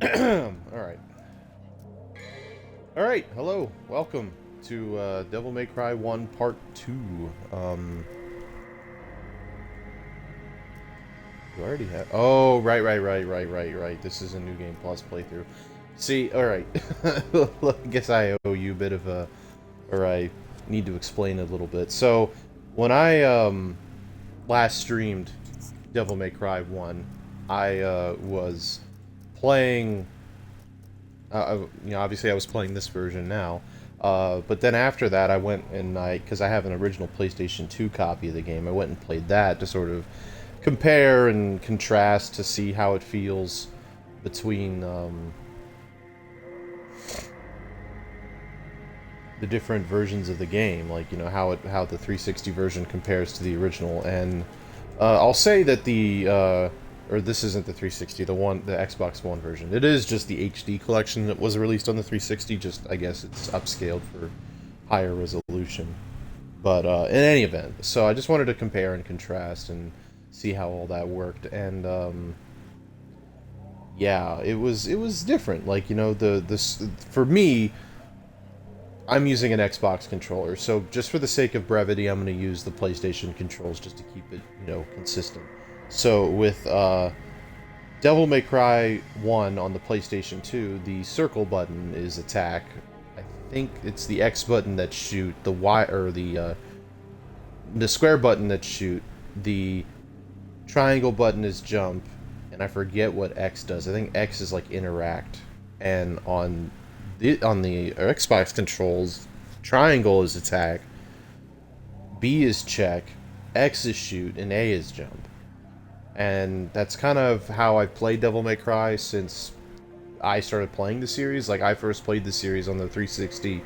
Alright. Alright, hello. Welcome to Devil May Cry 1 Part 2. You already have... Oh, right. This is a New Game Plus playthrough. See, alright. I guess I owe you a bit of a... Or I need to explain a little bit. So, when I last streamed Devil May Cry 1, I was playing... obviously I was playing this version now, but then after that I went and because I have an original PlayStation 2 copy of the game, I went and played that to sort of compare and contrast to see how it feels between the different versions of the game, like, how the 360 version compares to the original. And I'll say that or this isn't the 360, the Xbox One version. It is just the HD collection that was released on the 360, just, I guess it's upscaled for higher resolution. But in any event, so I just wanted to compare and contrast and see how all that worked. And yeah, it was different. Like, for me, I'm using an Xbox controller, so just for the sake of brevity, I'm going to use the PlayStation controls just to keep it, consistent. So with Devil May Cry 1 on the PlayStation 2, the circle button is attack. I think it's the X button that shoot, the Y, or the square button that shoot, the triangle button is jump, and I forget what X does. I think X is like interact, and on the Xbox controls, triangle is attack, B is check, X is shoot, and A is jump. And that's kind of how I've played Devil May Cry since I started playing the series. Like, I first played the series on the 360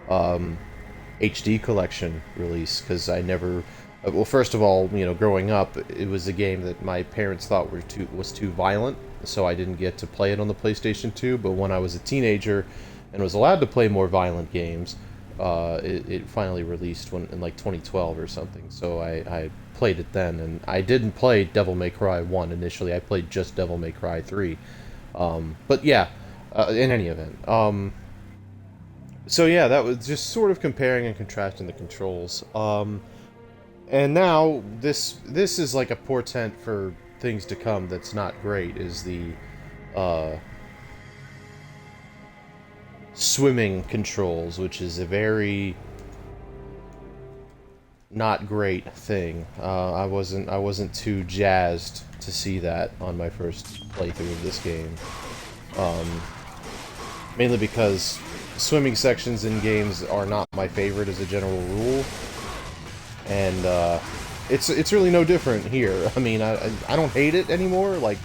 HD collection release, because I never... Well, first of all, growing up, it was a game that my parents thought was too violent, so I didn't get to play it on the PlayStation 2, but when I was a teenager and was allowed to play more violent games, it finally released in like 2012 or something, so I played it then. And I didn't play Devil May Cry 1 initially, I played just Devil May Cry 3. But yeah, in any event. So yeah, that was just sort of comparing and contrasting the controls. And now, this is like a portent for things to come that's not great, is the swimming controls, which is a very not great thing. I wasn't too jazzed to see that on my first playthrough of this game. Mainly because swimming sections in games are not my favorite as a general rule. And it's really no different here. I mean, I don't hate it anymore. Like,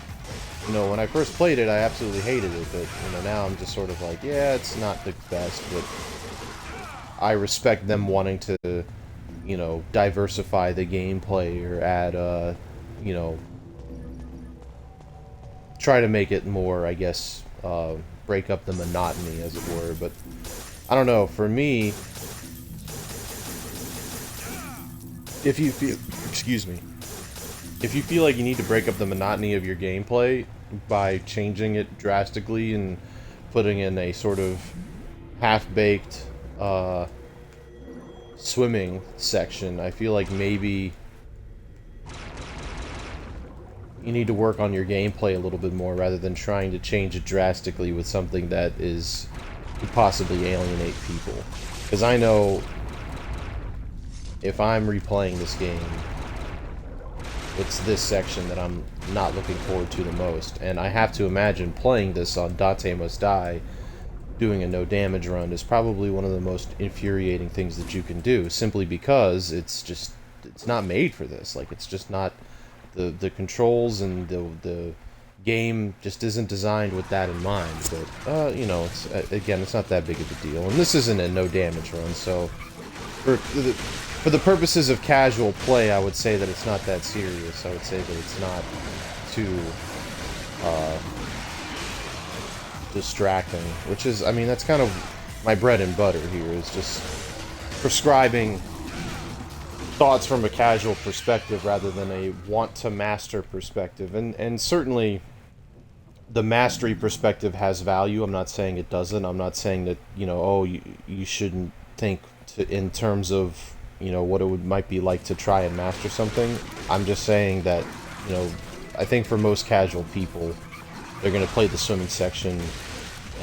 when I first played it, I absolutely hated it. But now I'm just sort of like, yeah, it's not the best, but I respect them wanting to, diversify the gameplay or add, try to make it more, I guess, break up the monotony, as it were. But I don't know. For me, if you feel, if you feel like you need to break up the monotony of your gameplay by changing it drastically and putting in a sort of half-baked swimming section, I feel like maybe you need to work on your gameplay a little bit more rather than trying to change it drastically with something that could possibly alienate people. Because I know if I'm replaying this game, it's this section that I'm not looking forward to the most. And I have to imagine playing this on Dante Must Die, doing a no damage run, is probably one of the most infuriating things that you can do, simply because it's not made for this. Like, it's just not, the controls and the game just isn't designed with that in mind. But, it's not that big of a deal. And this isn't a no damage run, so for the purposes of casual play, I would say that it's not that serious. I would say that it's not too distracting, which is, I mean, that's kind of my bread and butter here, is just prescribing thoughts from a casual perspective rather than a want-to-master perspective. And certainly, the mastery perspective has value. I'm not saying it doesn't. I'm not saying that, oh, you shouldn't think in terms of, what it might be like to try and master something. I'm just saying that, I think for most casual people, they're going to play the swimming section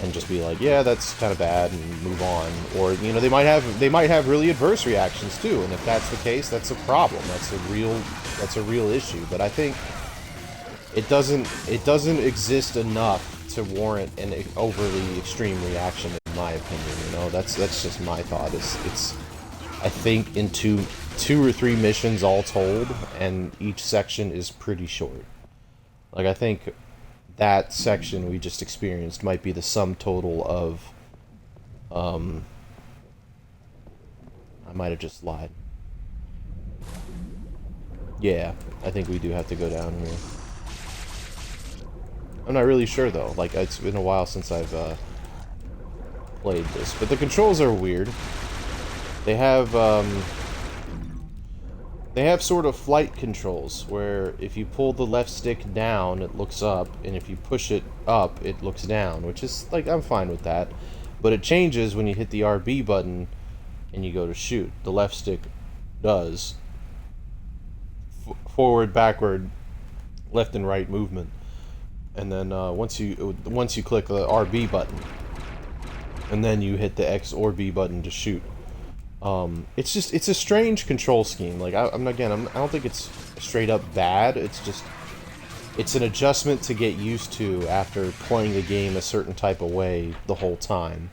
and just be like, yeah, that's kind of bad, and move on. Or, they might have really adverse reactions too, and if that's the case, that's a problem. That's a real issue. But I think it doesn't exist enough to warrant an overly extreme reaction, in my opinion. That's just my thought. It's I think in two or three missions all told, and each section is pretty short. Like, I think that section we just experienced might be the sum total of I might have just lied. Yeah, I think we do have to go down here. I'm not really sure though. Like, it's been a while since I've played this, but the controls are weird. They have sort of flight controls where if you pull the left stick down, it looks up, and if you push it up, it looks down, which is, like, I'm fine with that. But it changes when you hit the RB button and you go to shoot. The left stick does forward, backward, left and right movement. And then once you click the RB button, and then you hit the X or B button to shoot. It's a strange control scheme. Like, I don't think it's straight up bad. It's an adjustment to get used to after playing the game a certain type of way the whole time,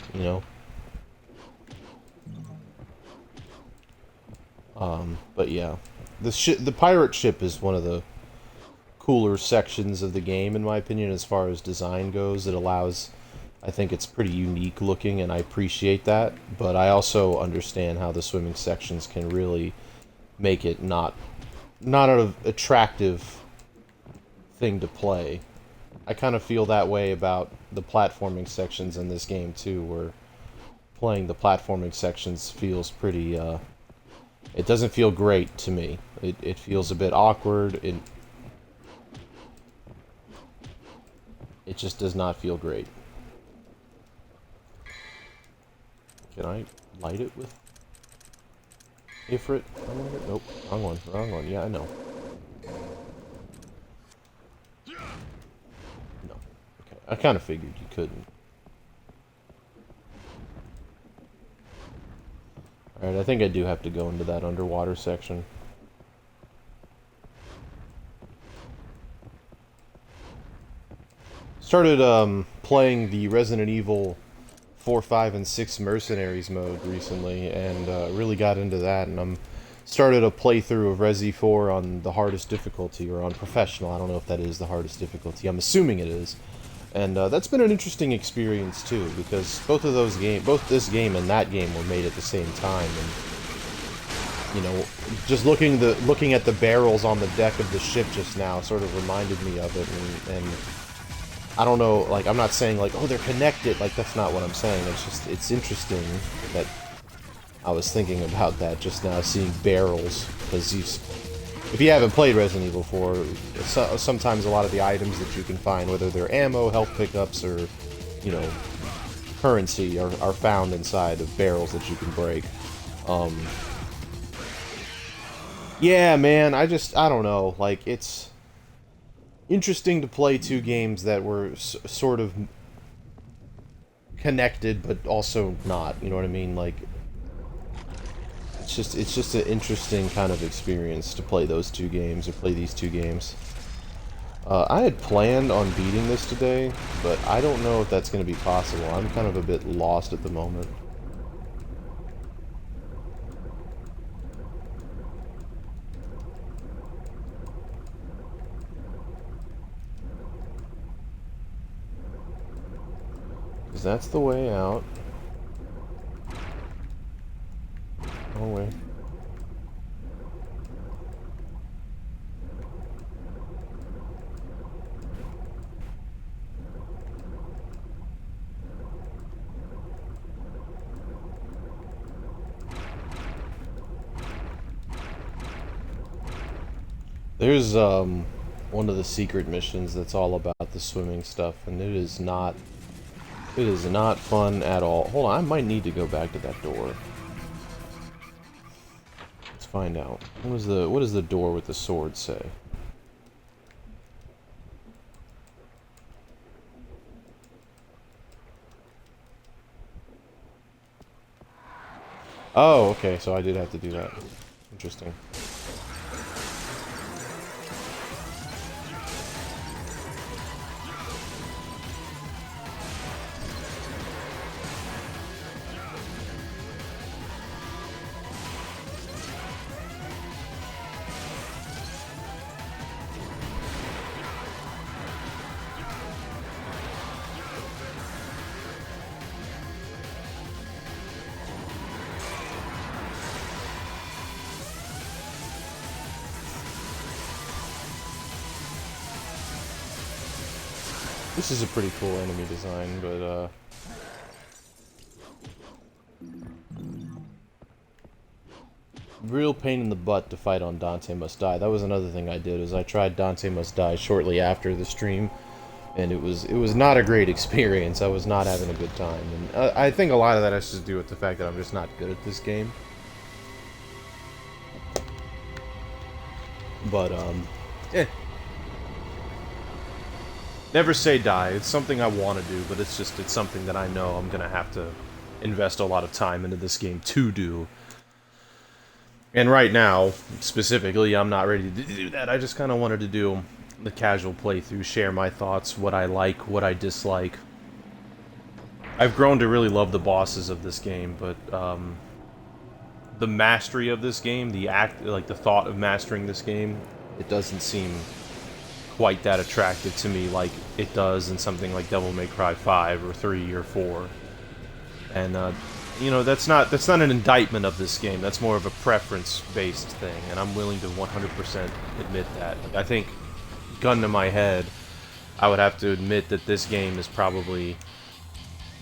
But yeah, the pirate ship is one of the cooler sections of the game, in my opinion, as far as design goes. I think it's pretty unique looking, and I appreciate that, but I also understand how the swimming sections can really make it not an attractive thing to play. I kind of feel that way about the platforming sections in this game too, where playing the platforming sections feels pretty, it doesn't feel great to me. It feels a bit awkward. It just does not feel great. Can I light it with Ifrit? Nope, wrong one. Yeah, I know. No. Okay, I kind of figured you couldn't. Alright, I think I do have to go into that underwater section. Started playing the Resident Evil 4, 5, and 6 Mercenaries mode recently, and really got into that, and I'm started a playthrough of Resi 4 on the hardest difficulty, or on Professional. I don't know if that is the hardest difficulty. I'm assuming it is. And that's been an interesting experience too, because both this game and that game were made at the same time, and just looking at the barrels on the deck of the ship just now sort of reminded me of it, and I don't know, like, I'm not saying, like, oh, they're connected, like, that's not what I'm saying. It's just, it's interesting that I was thinking about that just now, seeing barrels, because if you haven't played Resident Evil 4, sometimes a lot of the items that you can find, whether they're ammo, health pickups, or, currency, are found inside of barrels that you can break. Yeah, man, I don't know, like, it's interesting to play two games that were sort of connected, but also not. You know what I mean? Like, it's just an interesting kind of experience to play those two games, or play these two games. I had planned on beating this today, but I don't know if that's going to be possible. I'm kind of a bit lost at the moment. Because that's the way out. Wrong way. There's one of the secret missions that's all about the swimming stuff, and it is not fun at all. Hold on, I might need to go back to that door. Let's find out. What does the door with the sword say? Oh, okay, so I did have to do that. Interesting. This is a pretty cool enemy design, but real pain in the butt to fight on Dante Must Die. That was another thing I did, is I tried Dante Must Die shortly after the stream, and it was not a great experience. I was not having a good time, and I think a lot of that has to do with the fact that I'm just not good at this game. But never say die. It's something I want to do, but it's something that I know I'm gonna have to invest a lot of time into this game to do. And right now, specifically, I'm not ready to do that. I just kind of wanted to do the casual playthrough, share my thoughts, what I like, what I dislike. I've grown to really love the bosses of this game, but the mastery of this game, the thought of mastering this game, it doesn't seem quite that attractive to me like it does in something like Devil May Cry 5 or 3 or 4. And you know, that's not an indictment of this game. That's more of a preference-based thing, and I'm willing to 100% admit that. Like, I think, gun to my head, I would have to admit that this game is probably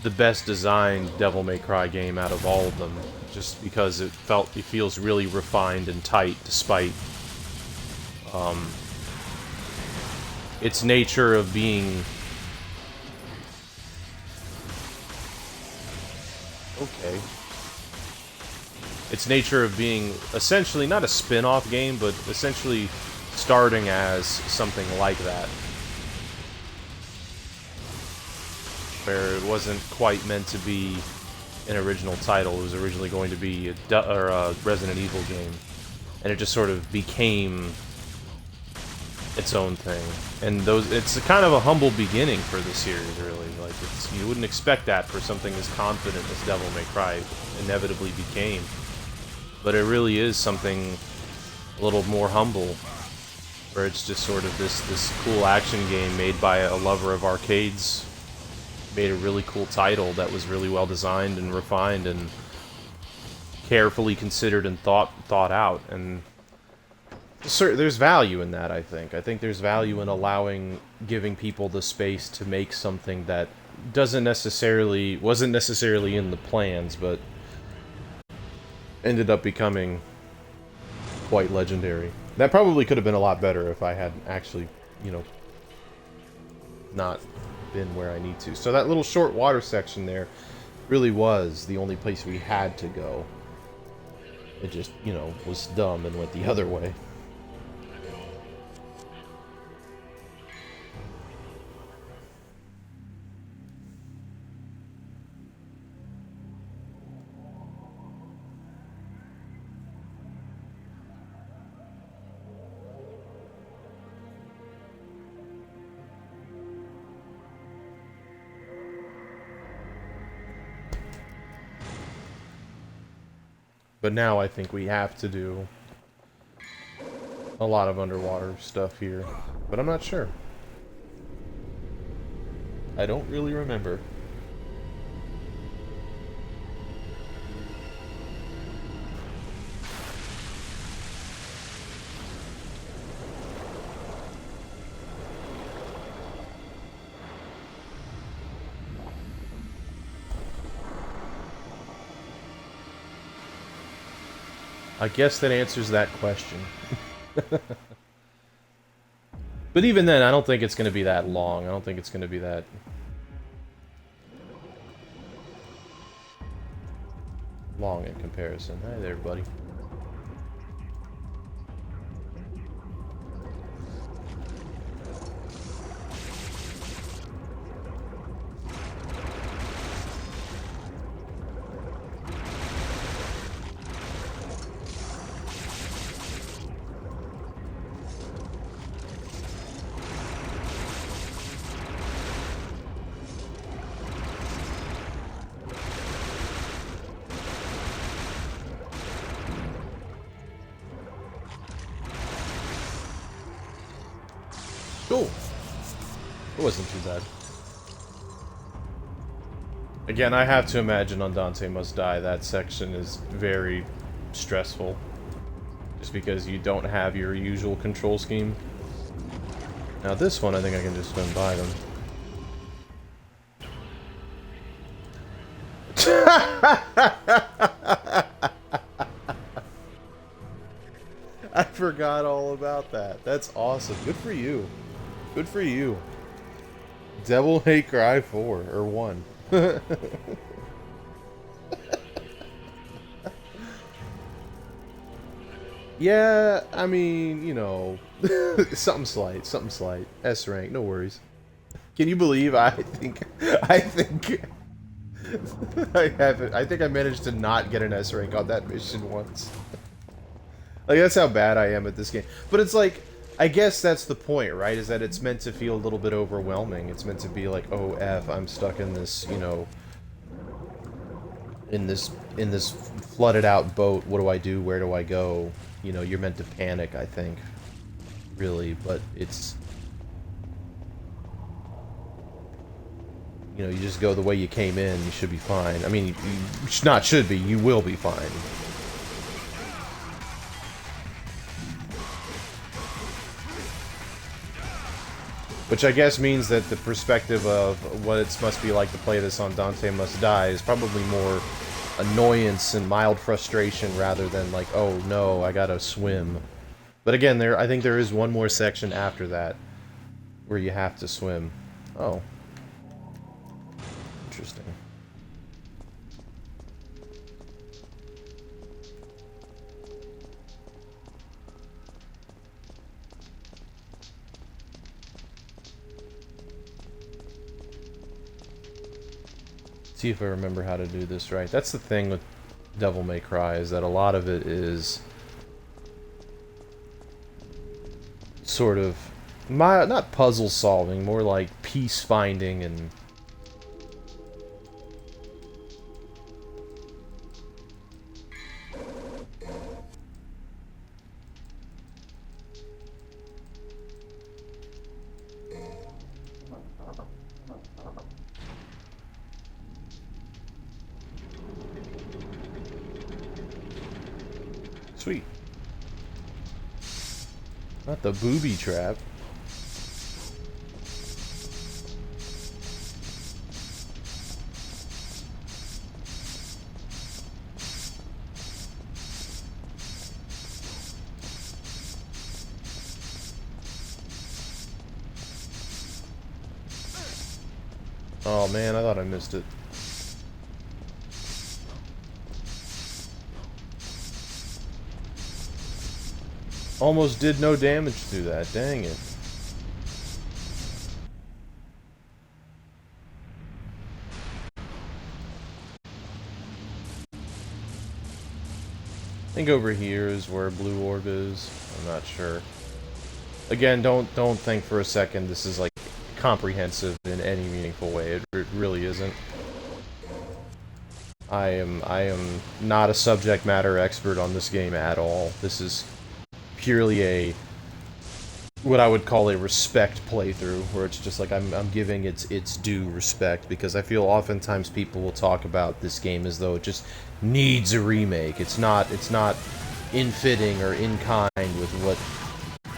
the best designed Devil May Cry game out of all of them, just because it feels really refined and tight, despite its nature of being... Okay. Its nature of being essentially not a spin-off game, but essentially starting as something like that. Where it wasn't quite meant to be an original title. It was originally going to be a Resident Evil game. And it just sort of became its own thing. And it's kind of a humble beginning for the series, really. Like, you wouldn't expect that for something as confident as Devil May Cry inevitably became. But it really is something a little more humble, where it's just sort of this cool action game made by a lover of arcades. Made a really cool title that was really well designed and refined and carefully considered and thought out. And there's value in that, I think. I think there's value in giving people the space to make something that wasn't necessarily in the plans, but ended up becoming quite legendary. That probably could have been a lot better if I had actually, you know, not been where I need to. So that little short water section there really was the only place we had to go. It just, you know, was dumb and went the other way. But now I think we have to do a lot of underwater stuff here. But I'm not sure. I don't really remember. I guess that answers that question. But even then, I don't think it's going to be that long. I don't think it's going to be that long in comparison. Hi there, buddy. Cool. It wasn't too bad. Again, I have to imagine on Dante Must Die, that section is very stressful. Just because you don't have your usual control scheme. Now this one, I think I can just swim by them. I forgot all about that. That's awesome. Good for you. Good for you. Devil May Cry 4, or 1. Yeah, I mean, you know, something slight, something slight. S rank, no worries. Can you believe I think I haven't. I think I managed to not get an S rank on that mission once. Like, that's how bad I am at this game. But it's like, I guess that's the point, right? Is that it's meant to feel a little bit overwhelming. It's meant to be like, oh, F, I'm stuck in this, you know, in this flooded out boat. What do I do? Where do I go? You know, you're meant to panic, I think. Really, but it's... You know, you just go the way you came in, you should be fine. I mean, you should be, you will be fine. Which I guess means that the perspective of what it must be like to play this on Dante Must Die is probably more annoyance and mild frustration rather than like, oh no, I gotta swim. But again, I think there is one more section after that where you have to swim. Oh. Interesting. See if I remember how to do this right. That's the thing with Devil May Cry, is that a lot of it is sort of not puzzle solving, more like peace finding and sweet. Not the booby trap. Oh man, I thought I missed it. Almost did no damage to that, dang it. I think over here is where Blue Orb is. I'm not sure. Again, don't think for a second this is like comprehensive in any meaningful way. It really isn't. I am not a subject matter expert on this game at all. This is purely what I would call a respect playthrough, where it's just like I'm giving its due respect, because I feel oftentimes people will talk about this game as though it just needs a remake. It's not in fitting or in kind with what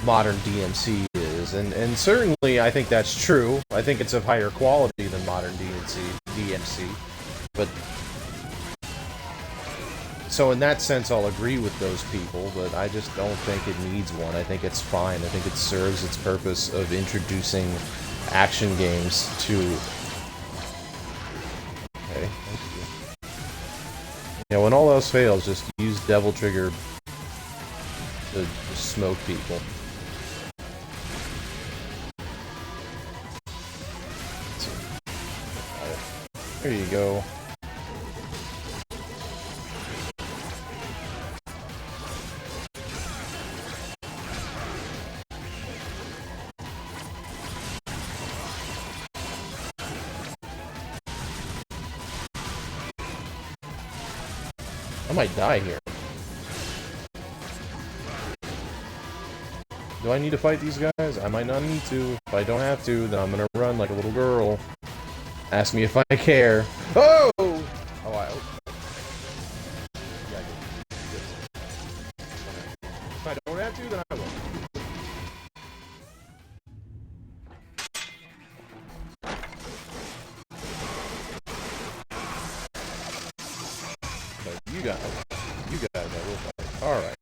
modern DMC is, and certainly I think that's true. I think it's of higher quality than modern DMC, but so in that sense, I'll agree with those people, but I just don't think it needs one. I think it's fine. I think it serves its purpose of introducing action games to... Okay, thank you. Yeah, when all else fails, just use Devil Trigger to smoke people. There you go. I might die here. Do I need to fight these guys? I might not need to. If I don't have to, then I'm gonna run like a little girl. Ask me if I care. Oh! Oh, I... Yeah, if I don't have to, then I won't. But you guys I will fight. Alright.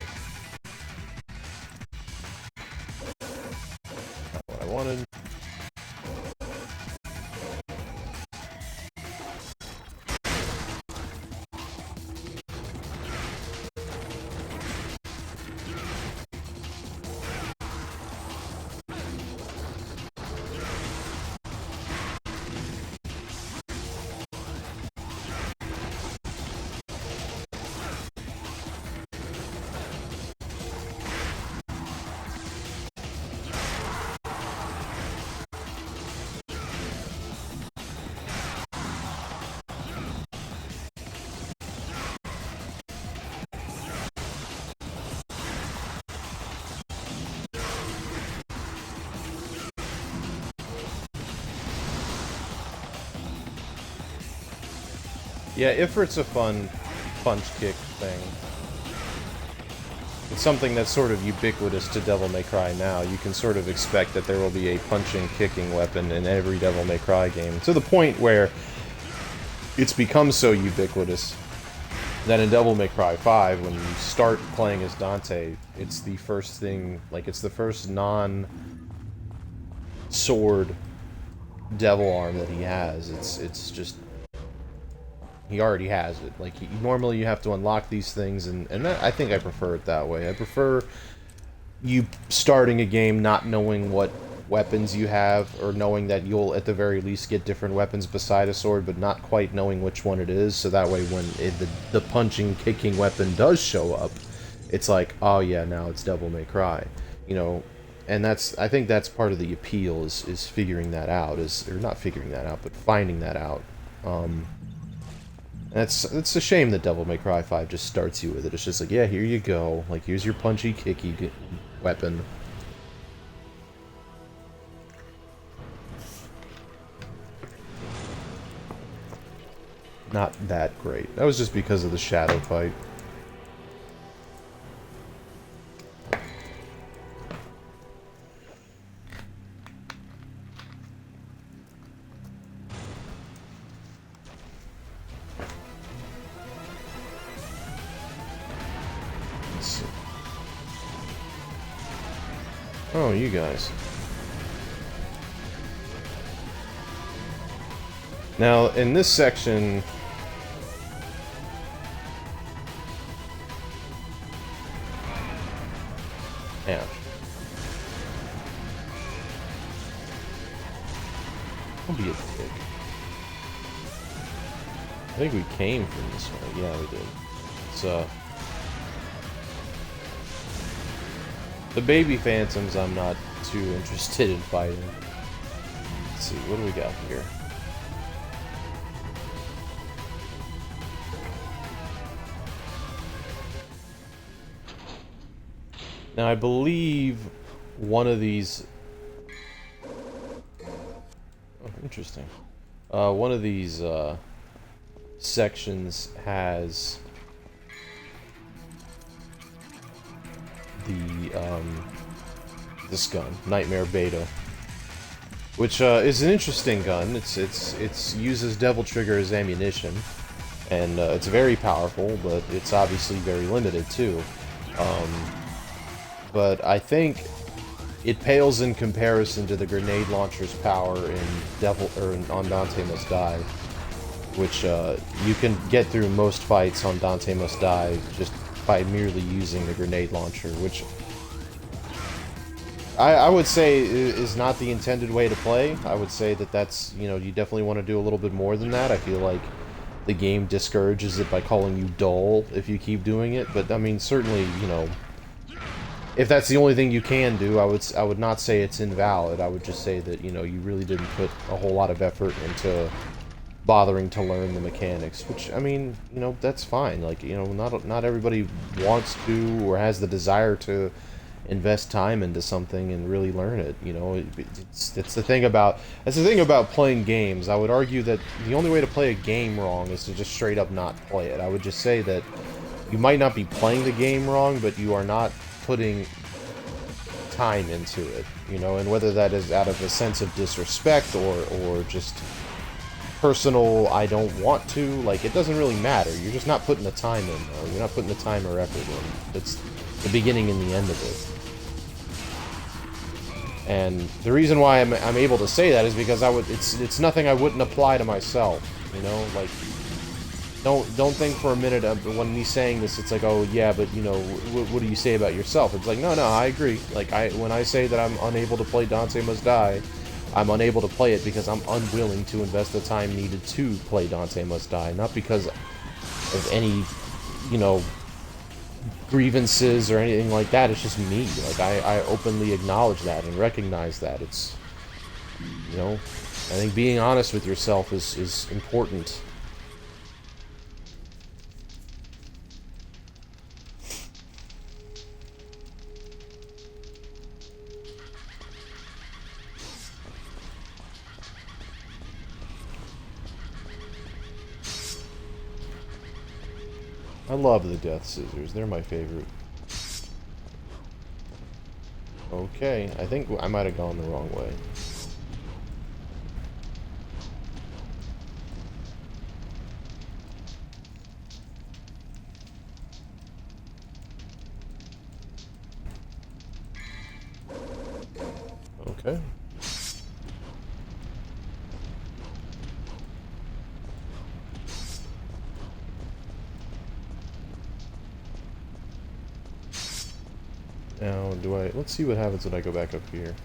Not what I wanted. Yeah, Ifrit's a fun punch kick thing. It's something that's sort of ubiquitous to Devil May Cry now. You can sort of expect that there will be a punching, kicking weapon in every Devil May Cry game. To the point where it's become so ubiquitous that in Devil May Cry 5, when you start playing as Dante, it's the first thing, like, it's the first non-sword devil arm that he has. It's just... he already has it. Like, normally you have to unlock these things, and that, I think I prefer it that way. I prefer you starting a game not knowing what weapons you have, or knowing that you'll at the very least get different weapons beside a sword, but not quite knowing which one it is, so that way when the punching, kicking weapon does show up, it's like, oh yeah, now it's Devil May Cry. You know, and that's, I think that's part of the appeal, is figuring that out, or not figuring that out, but finding that out. It's a shame that Devil May Cry 5 just starts you with it. It's just like, yeah, here you go. Like, here's your punchy, kicky weapon. Not that great. That was just because of the shadow fight. Oh, you guys. Now, in this section... ouch. Don't be a dick. I think we came from this way. Yeah, we did. It's, the baby phantoms I'm not too interested in fighting. Let's see, what do we got here? Now, I believe one of these... oh, interesting. One of these, sections has... this gun, Nightmare Beta, which is an interesting gun. It's uses Devil Trigger as ammunition, and it's very powerful, but it's obviously very limited too. Um, but I think it pales in comparison to the grenade launcher's power in on Dante Must Die, which you can get through most fights on Dante Must Die just by merely using the grenade launcher, which I would say is not the intended way to play. I would say that that's, you know, you definitely want to do a little bit more than that. I feel like the game discourages it by calling you dull if you keep doing it, but I mean, certainly, you know, if that's the only thing you can do, I would not say it's invalid. I would just say that, you know, you really didn't put a whole lot of effort into bothering to learn the mechanics, which, I mean, you know, that's fine. Like, you know, not everybody wants to or has the desire to invest time into something and really learn it. You know, it's the thing about playing games. I would argue that the only way to play a game wrong is to just straight up not play it. I would just say that you might not be playing the game wrong, but you are not putting time into it, you know, and whether that is out of a sense of disrespect or just personal, I don't want to, like, it doesn't really matter. You're just not putting the time in, though. You're not putting the time or effort in. It's the beginning and the end of it. And the reason why I'm able to say that is because it's nothing I wouldn't apply to myself, you know, like, don't think for a minute when me saying this, it's like, oh yeah, but you know, what do you say about yourself? It's like, no, I agree. Like, when I say that I'm unable to play Dante Must Die, I'm unable to play it because I'm unwilling to invest the time needed to play Dante Must Die, not because of any, you know, grievances or anything like that. It's just me. Like, I openly acknowledge that and recognize that. It's, you know, I think being honest with yourself is important. I love the Death Scissors. They're my favorite. Okay, I think I might have gone the wrong way. Okay. Now, let's see what happens when I go back up here.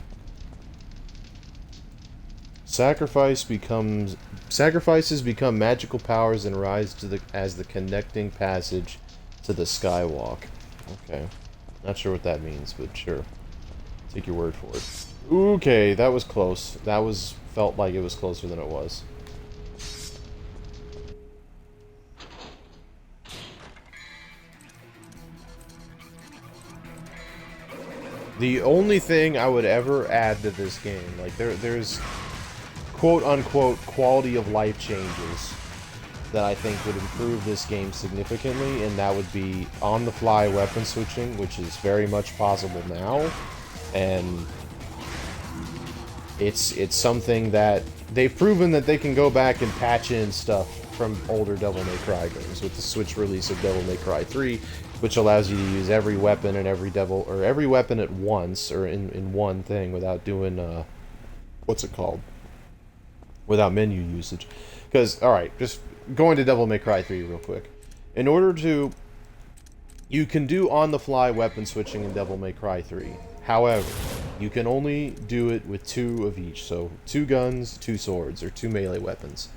Sacrifices become magical powers and rise to as the connecting passage to the Skywalk. Okay. Not sure what that means, but sure. Take your word for it. Okay, that was close. Felt like it was closer than it was. The only thing I would ever add to this game, like, there's quote-unquote quality of life changes that I think would improve this game significantly, and that would be on-the-fly weapon switching, which is very much possible now, and it's something that they've proven that they can go back and patch in stuff from older Devil May Cry games with the Switch release of Devil May Cry 3, which allows you to use every weapon and every weapon at once, or in one thing, without doing what's it called? Without menu usage. Because, alright, just going to Devil May Cry 3 real quick. In order to... You can do on-the-fly weapon switching in Devil May Cry 3. However, you can only do it with 2 of each. So, 2 guns, 2 swords, or 2 melee weapons.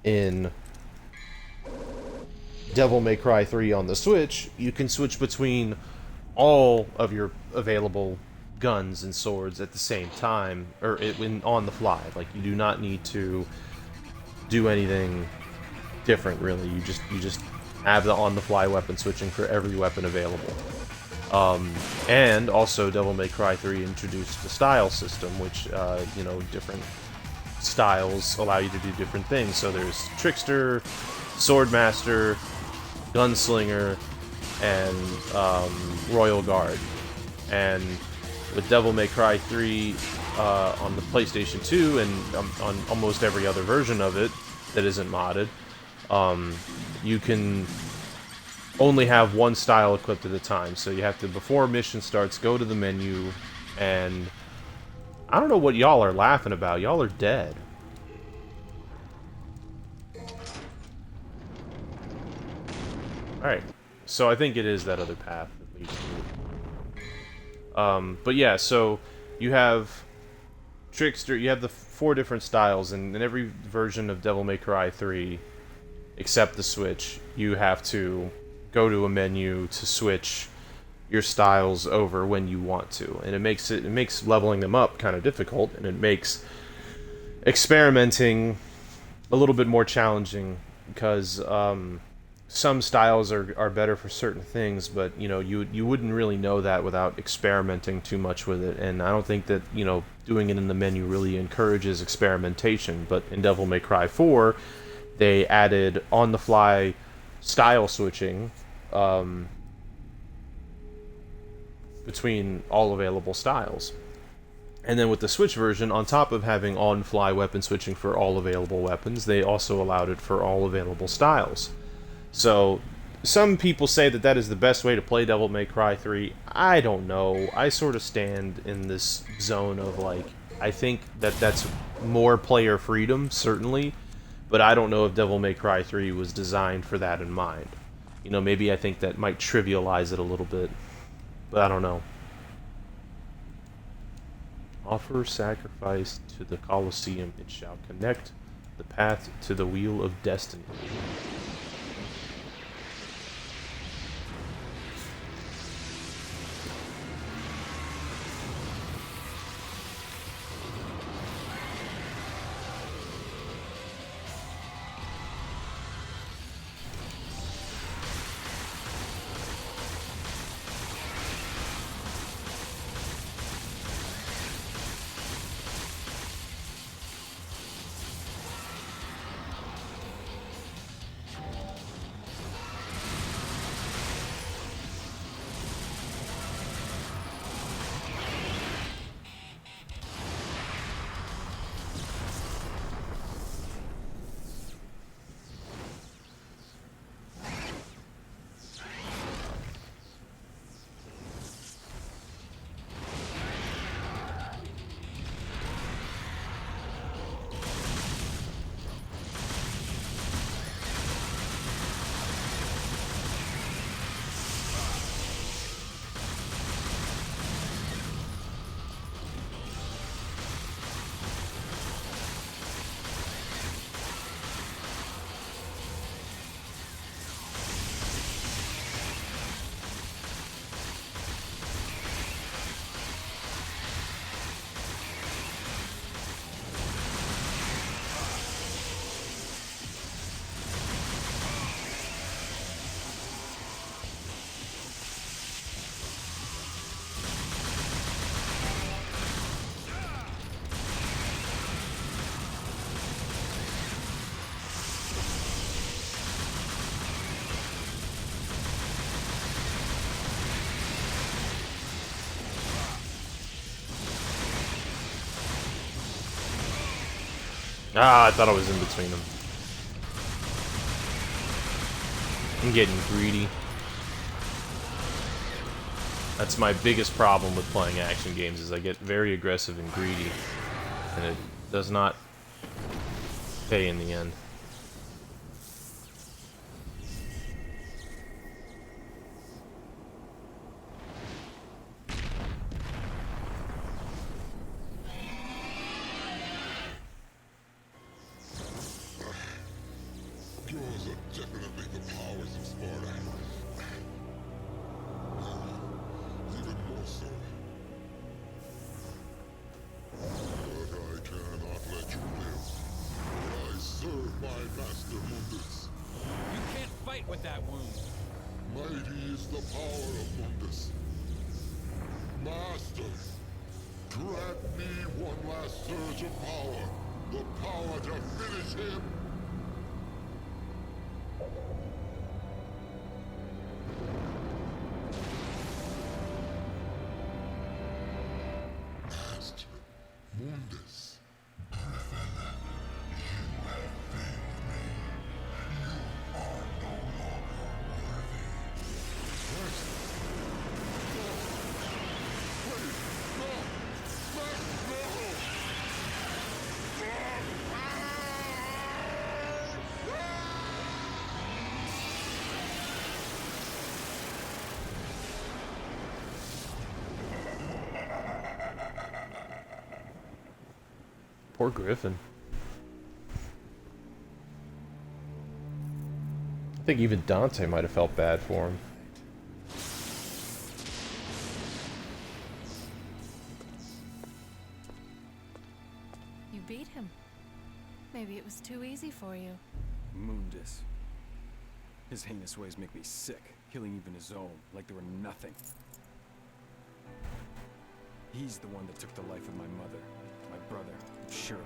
In Devil May Cry 3 on the Switch, you can switch between all of your available guns and swords at the same time, or on the fly. Like, you do not need to do anything different, really. You just have the on-the-fly weapon switching for every weapon available. And also, Devil May Cry 3 introduced the style system, which, you know, different styles allow you to do different things. So there's Trickster, Swordmaster, Gunslinger, and Royal Guard. And with Devil May Cry 3 on the PlayStation 2 and on almost every other version of it that isn't modded, you can only have one style equipped at a time. So you have to, before a mission starts, go to the menu, and I don't know what y'all are laughing about. Y'all are dead. Alright, so I think it is that other path that leads to. But yeah, so you have Trickster, you have the 4 different styles, and in every version of Devil May Cry 3, except the Switch, you have to go to a menu to switch your styles over when you want to, and it makes leveling them up kind of difficult, and it makes experimenting a little bit more challenging because some styles are better for certain things, but you wouldn't really know that without experimenting too much with it, and I don't think that doing it in the menu really encourages experimentation. But in Devil May Cry 4, they added on-the-fly style switching between all available styles. And then with the Switch version, on top of having on-fly weapon switching for all available weapons, they also allowed it for all available styles. So, some people say that that is the best way to play Devil May Cry 3. I don't know. I sort of stand in this zone of, like, I think that that's more player freedom, certainly, but I don't know if Devil May Cry 3 was designed for that in mind. Maybe I think that might trivialize it a little bit, but I don't know. Offer sacrifice to the Colosseum, it shall connect the path to the Wheel of Destiny. Ah, I thought I was in between them. I'm getting greedy. That's my biggest problem with playing action games, is I get very aggressive and greedy, and it does not pay in the end. Mundus. You have failed me. You Poor Griffin. I think even Dante might have felt bad for him. You beat him. Maybe it was too easy for you. Mundus. His heinous ways make me sick, killing even his own, like they were nothing. He's the one that took the life of my mother, my brother, Shirley.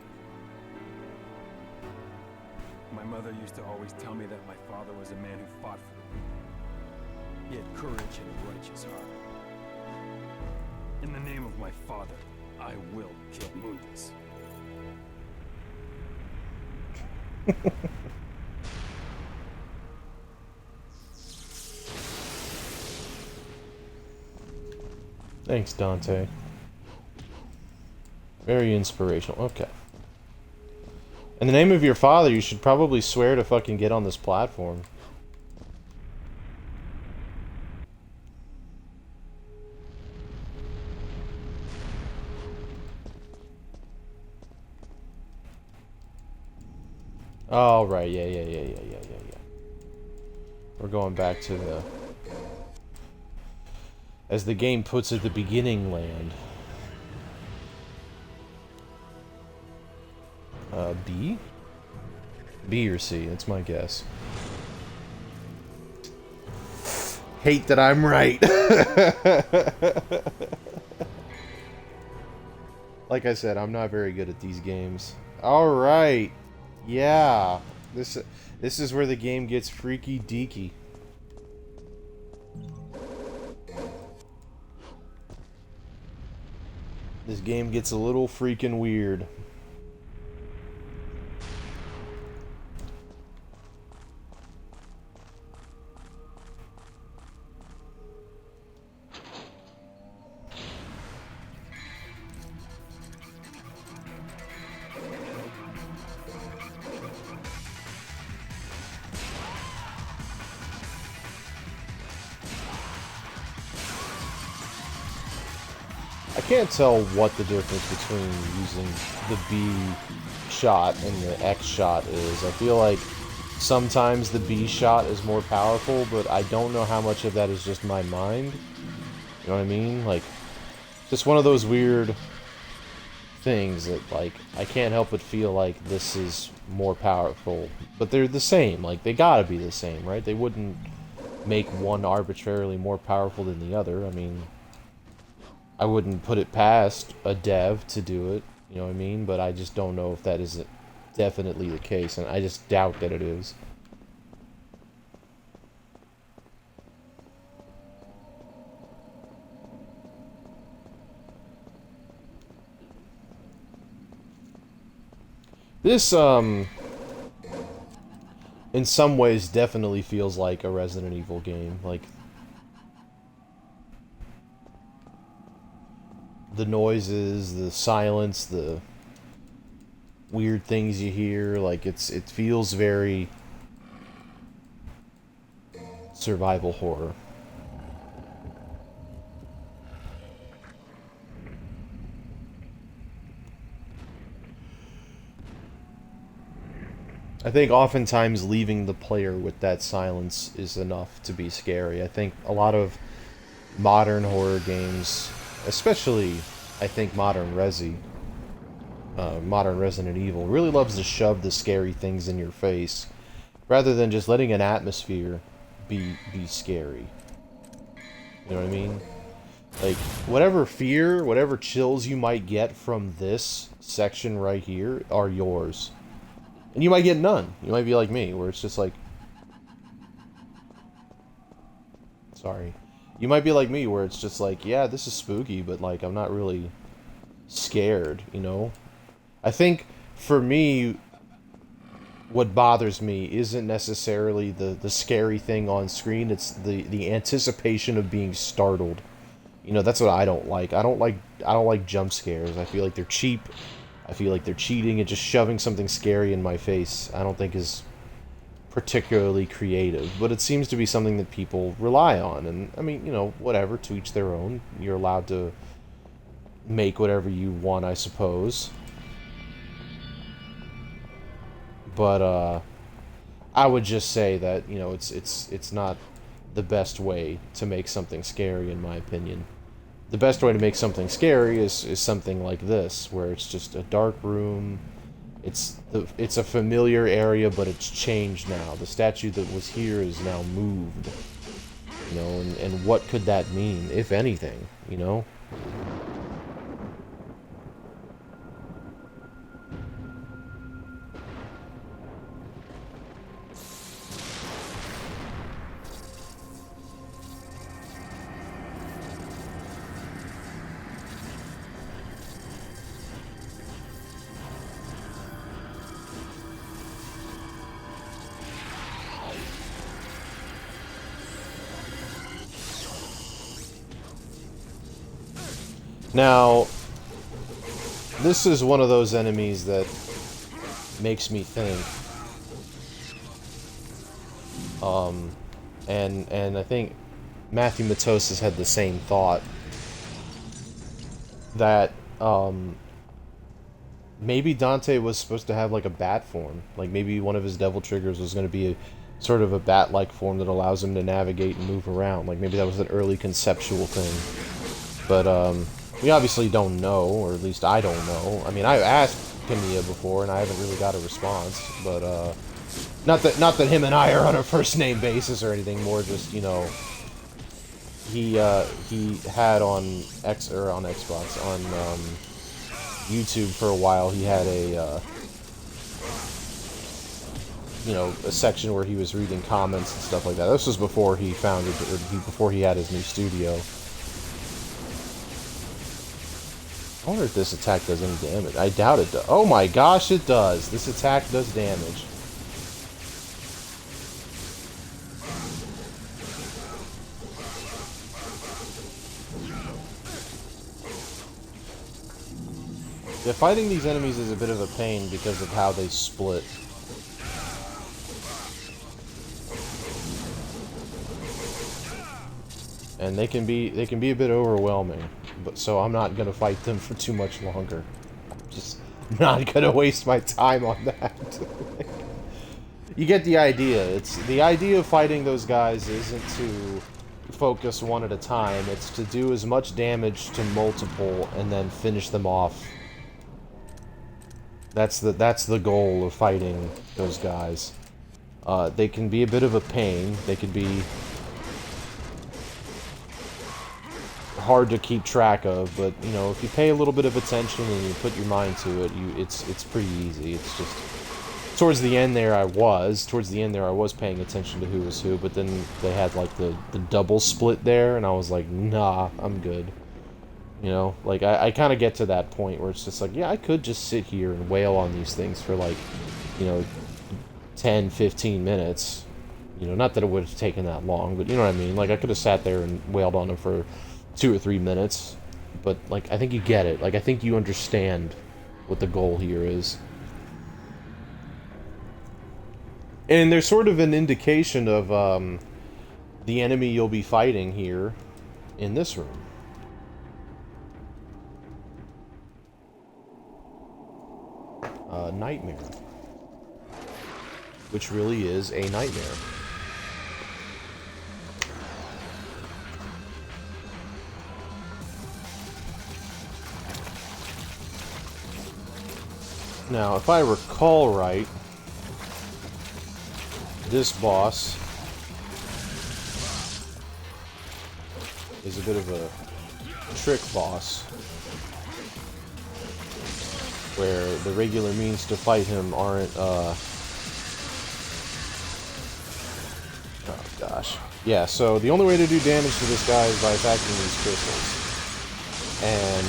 My mother used to always tell me that my father was a man who fought for the people. He had courage and a righteous heart. In the name of my father, I will kill Mundus. Thanks, Dante. Very inspirational. Okay. In the name of your father, you should probably swear to fucking get on this platform. Oh, right. Yeah. We're going back to the... as the game puts it, the beginning land. B? B or C, that's my guess. Hate that I'm right. Like I said, I'm not very good at these games. Alright. Yeah. This is where the game gets freaky deaky. This game gets a little freaking weird. I can't tell what the difference between using the B shot and the X shot is. I feel like sometimes the B shot is more powerful, but I don't know how much of that is just my mind. You know what I mean? Like, just one of those weird things that, like, I can't help but feel like this is more powerful. But they're the same. Like, they gotta be the same, right? They wouldn't make one arbitrarily more powerful than the other. I mean... I wouldn't put it past a dev to do it, you know what I mean? But I just don't know if that is definitely the case, and I just doubt that it is. This, in some ways definitely feels like a Resident Evil game, like... the noises, the silence, the weird things you hear, like it feels very survival horror. I think oftentimes leaving the player with that silence is enough to be scary. I think a lot of modern horror games, especially, I think, modern Resident Evil, really loves to shove the scary things in your face, rather than just letting an atmosphere be scary. You know what I mean? Like, whatever fear, whatever chills you might get from this section right here are yours. And you might get none. You might be like me, where it's just like... Sorry. You might be like me, where it's just like, yeah, this is spooky, but, like, I'm not really scared, you know? I think, for me, what bothers me isn't necessarily the scary thing on screen, it's the anticipation of being startled. You know, that's what I don't like. I don't like jump scares. I feel like they're cheap. I feel like they're cheating, and just shoving something scary in my face I don't think is particularly creative, but it seems to be something that people rely on, and I mean, you know, whatever, to each their own. You're allowed to make whatever you want, I suppose. But I would just say that, you know, it's not the best way to make something scary, in my opinion. The best way to make something scary is something like this, where it's just a dark room. It's a familiar area, but it's changed now. The statue that was here is now moved. You know, and what could that mean, if anything, you know? Now, this is one of those enemies that makes me think. And I think Matthew Matos had the same thought. That, maybe Dante was supposed to have, like, a bat form. Like, maybe one of his devil triggers was going to be sort of a bat-like form that allows him to navigate and move around. Like, maybe that was an early conceptual thing. But, we obviously don't know, or at least I don't know. I mean, I've asked Kamiya before, and I haven't really got a response. But not that him and I are on a first-name basis or anything. More just, you know, he had on Xbox on YouTube for a while. He had a you know, a section where he was reading comments and stuff like that. This was before he founded, or before he had his new studio. I wonder if this attack does any damage. I doubt it does. Oh my gosh, it does. This attack does damage. Yeah, fighting these enemies is a bit of a pain because of how they split. And they can be a bit overwhelming. But so I'm not gonna fight them for too much longer. Just not gonna waste my time on that. You get the idea. It's the idea of fighting those guys isn't to focus one at a time. It's to do as much damage to multiple and then finish them off. That's the goal of fighting those guys. They can be a bit of a pain. They can be hard to keep track of, but you know, if you pay a little bit of attention and you put your mind to it, it's pretty easy. It's just towards the end there I was paying attention to who was who, but then they had like the double split there, and I was like, nah, I'm good. You know, like I kind of get to that point where it's just like, yeah, I could just sit here and wail on these things for like, you know, 10-15 minutes. You know, not that it would have taken that long, but you know what I mean. Like I could have sat there and wailed on them for 2 or 3 minutes, but like I think you get it. Like I think you understand what the goal here is. And there's sort of an indication of the enemy you'll be fighting here in this room. Nightmare. Which really is a nightmare. Now, if I recall right, this boss is a bit of a trick boss, where the regular means to fight him aren't, oh gosh. Yeah, so the only way to do damage to this guy is by attacking these crystals. And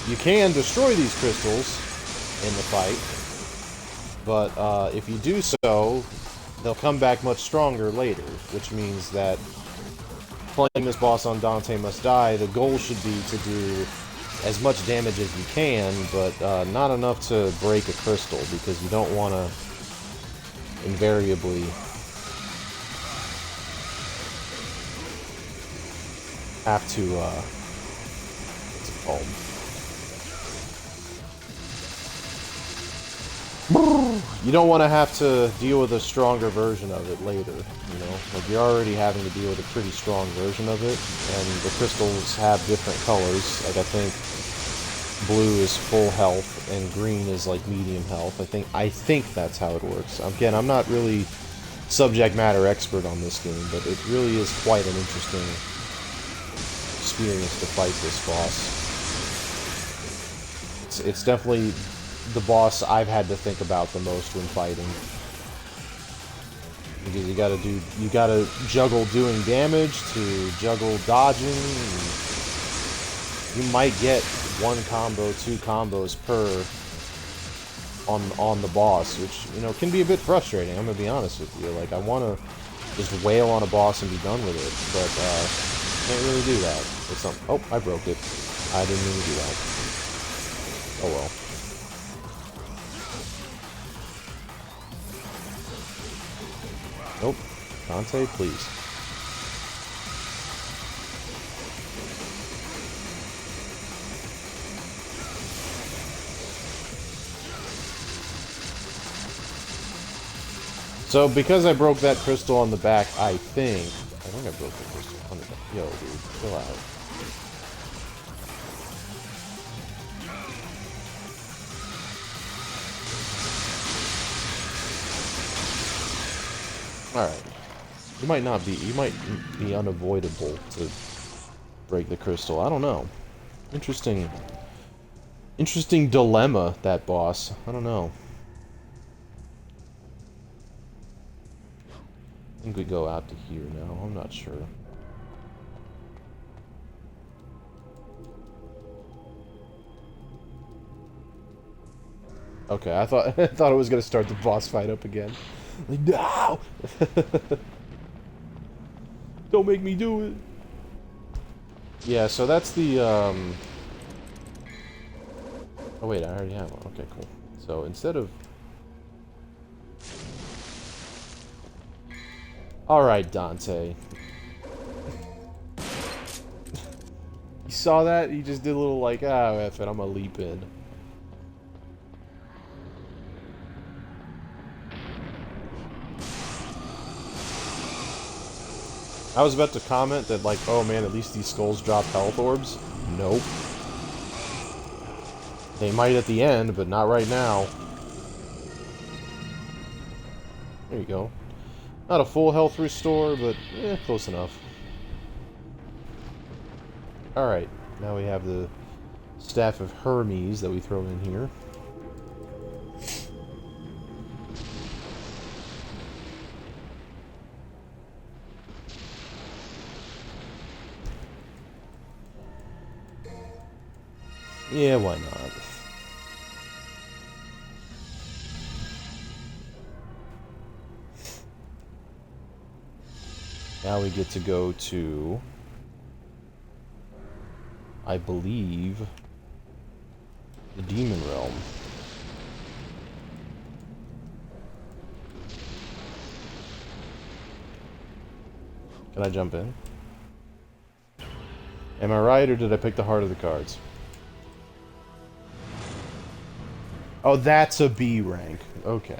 you can destroy these crystals in the fight, but if you do so, they'll come back much stronger later, which means that playing this boss on Dante Must Die, the goal should be to do as much damage as you can, but not enough to break a crystal, because you don't want to invariably have to, what's it called? You don't want to have to deal with a stronger version of it later, you know? Like, you're already having to deal with a pretty strong version of it, and the crystals have different colors. Like, I think blue is full health, and green is, like, medium health. I think that's how it works. Again, I'm not really subject matter expert on this game, but it really is quite an interesting experience to fight this boss. It's definitely the boss I've had to think about the most when fighting. Because you gotta juggle doing damage to juggle dodging. And you might get one combo, two combos per on the boss, which, you know, can be a bit frustrating, I'm gonna be honest with you. Like, I wanna just wail on a boss and be done with it, but can't really do that. It's not, oh, I broke it. I didn't mean to do that. Oh well. Nope. Dante, please. So, because I broke that crystal on the back, I think I broke the crystal on the back. Yo, dude, chill out. Alright. You might be unavoidable to break the crystal. I don't know. Interesting dilemma, that boss. I don't know. I think we go out to here now. I'm not sure. Okay, I thought it was gonna start the boss fight up again. Like, no! Don't make me do it. Yeah, so that's the oh wait, I already have one. Okay, cool. So instead of alright, Dante. You saw that? He just did a little like, ah, F it, I'm gonna leap in. I was about to comment that, like, oh man, at least these skulls drop health orbs. Nope. They might at the end, but not right now. There you go. Not a full health restore, but close enough. Alright, now we have the Staff of Hermes that we throw in here. Yeah, why not? Now we get to go to, I believe, the Demon Realm. Can I jump in? Am I right, or did I pick the heart of the cards? Oh, that's a B rank. Okay.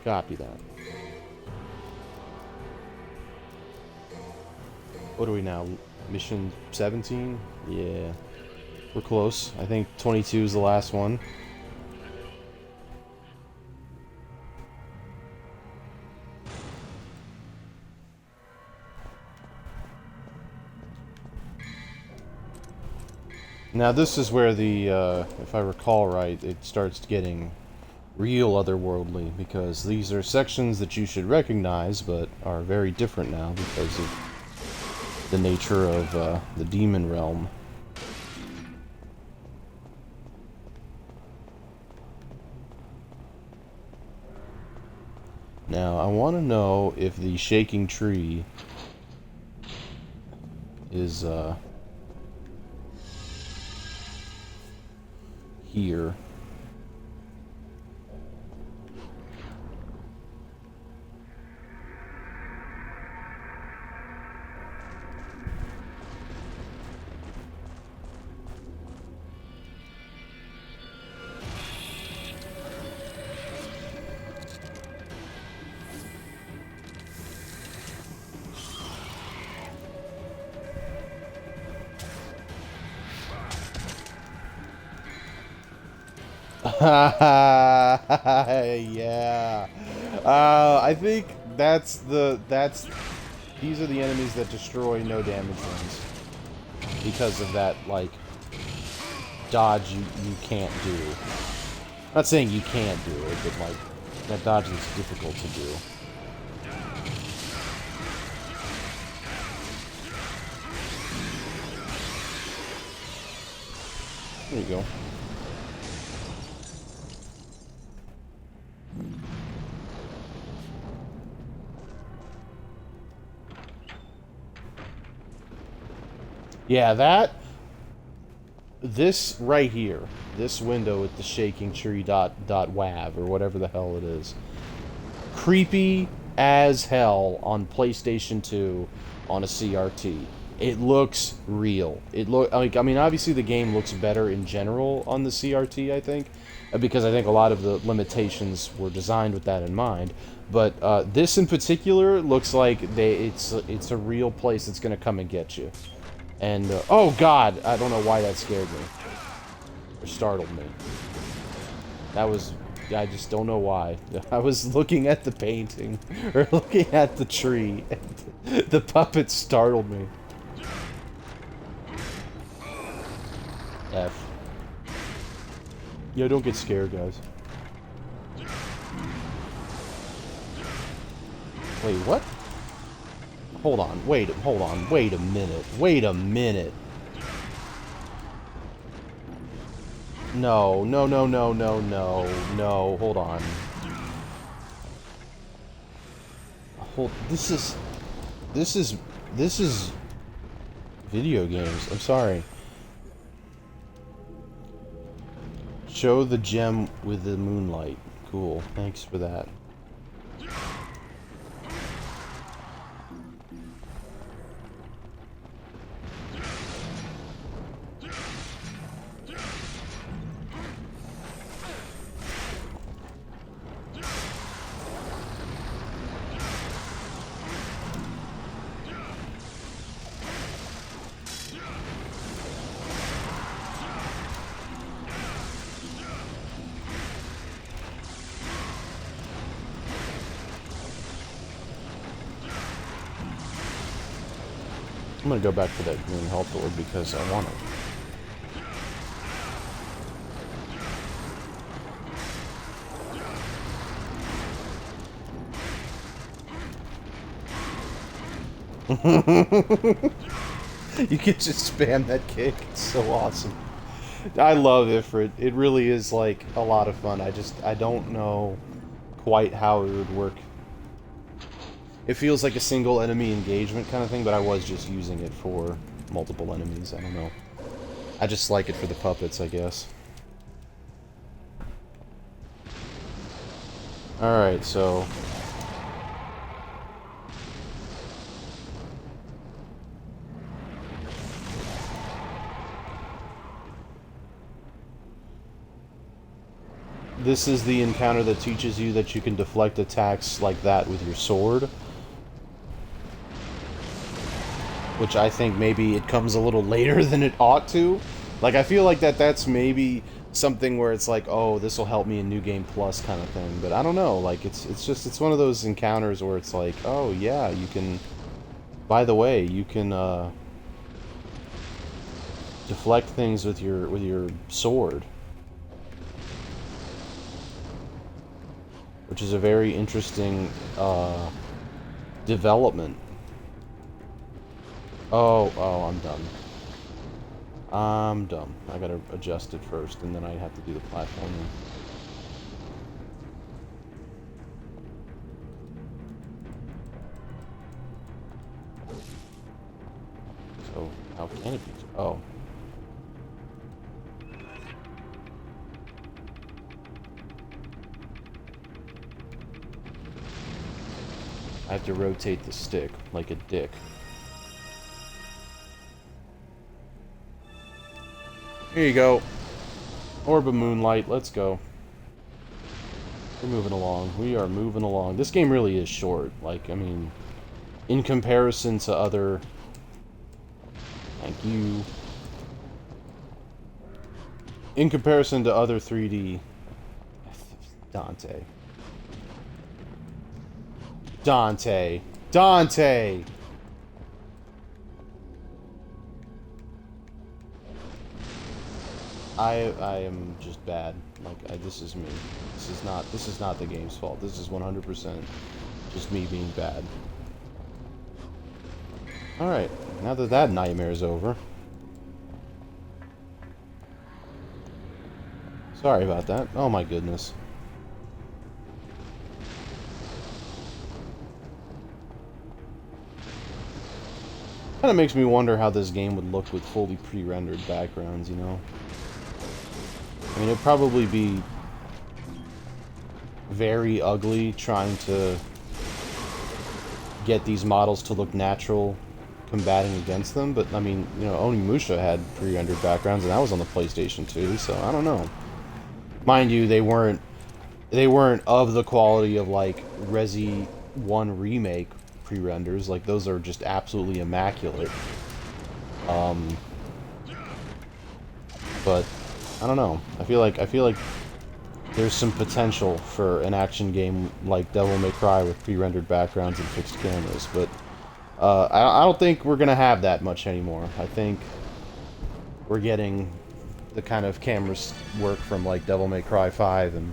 Copy that. What are we now? Mission 17? Yeah. We're close. I think 22 is the last one. Now this is where the, if I recall right, it starts getting real otherworldly, because these are sections that you should recognize, but are very different now because of the nature of the Demon Realm. Now, I want to know if the Shaking Tree is, here. Yeah. I think these are the enemies that destroy no damage runs. Because of that, like, dodge you can't do. I'm not saying you can't do it, but, like, that dodge is difficult to do. There you go. Yeah, this right here, this window with the shaking tree wav or whatever the hell it is, creepy as hell on PlayStation 2 on a CRT. It looks real. I mean, obviously the game looks better in general on the CRT, I think, because I think a lot of the limitations were designed with that in mind. But this in particular looks like it's a real place that's gonna come and get you. And, oh god, I don't know why that scared me. Or startled me. That was, I just don't know why. I was looking at the painting, or looking at the tree, and the puppet startled me. F. Yo, don't get scared, guys. Wait, what? Hold on, hold on, wait a minute. No, hold on. This is video games, I'm sorry. Show the gem with the moonlight. Cool, thanks for that. I'm gonna go back to that green health orb because I want it. You can just spam that kick. It's so awesome. I love Ifrit. It really is like a lot of fun. I don't know quite how it would work. It feels like a single enemy engagement kind of thing, but I was just using it for multiple enemies. I don't know. I just like it for the puppets, I guess. Alright, so... This is the encounter that teaches you that you can deflect attacks like that with your sword. Which I think maybe it comes a little later than it ought to. Like, I feel like that's maybe something where it's like, oh, this will help me in New Game Plus kind of thing. But I don't know, like, it's one of those encounters where it's like, oh, yeah, you can... By the way, you can, deflect things with your sword. Which is a very interesting, development. Oh, I'm dumb. I'm dumb. I gotta adjust it first, and then I have to do the platforming. So, how can it be? Oh. I have to rotate the stick like a dick. Here you go. Orb of Moonlight, let's go. We're moving along. We are moving along. This game really is short. Like, I mean, in comparison to other... Thank you. In comparison to other 3D Dante. Dante. Dante! I am just bad. Like, this is me. This is not the game's fault. This is 100% just me being bad. Alright, now that that nightmare is over. Sorry about that. Oh my goodness. Kind of makes me wonder how this game would look with fully pre-rendered backgrounds, you know? I mean, it'd probably be very ugly trying to get these models to look natural combating against them, but I mean, you know, Onimusha had pre-rendered backgrounds and that was on the PlayStation 2, so I don't know. Mind you, they weren't of the quality of like Resi 1 Remake pre-renders. Like, those are just absolutely immaculate. But I don't know. I feel like there's some potential for an action game like Devil May Cry with pre-rendered backgrounds and fixed cameras, but I don't think we're gonna have that much anymore. I think we're getting the kind of cameras work from like Devil May Cry 5 and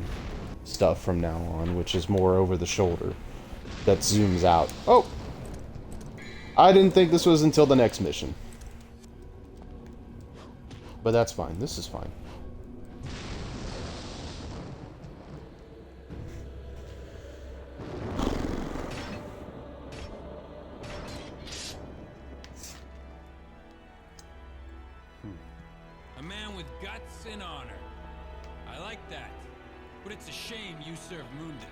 stuff from now on, which is more over the shoulder, that zooms out. Oh! I didn't think this was until the next mission. But that's fine. This is fine. A man with guts and honor. I like that. But it's a shame you serve Mundus.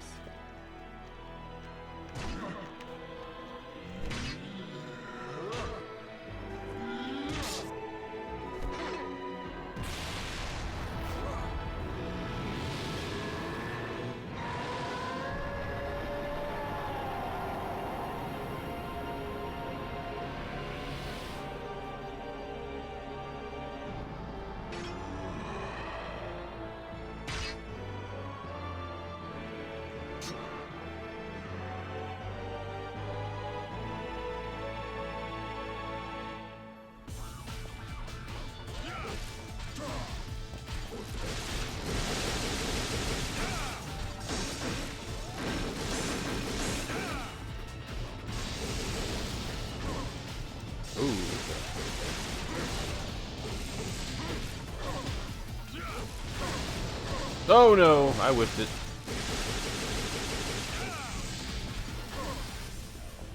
Oh no, I whipped it.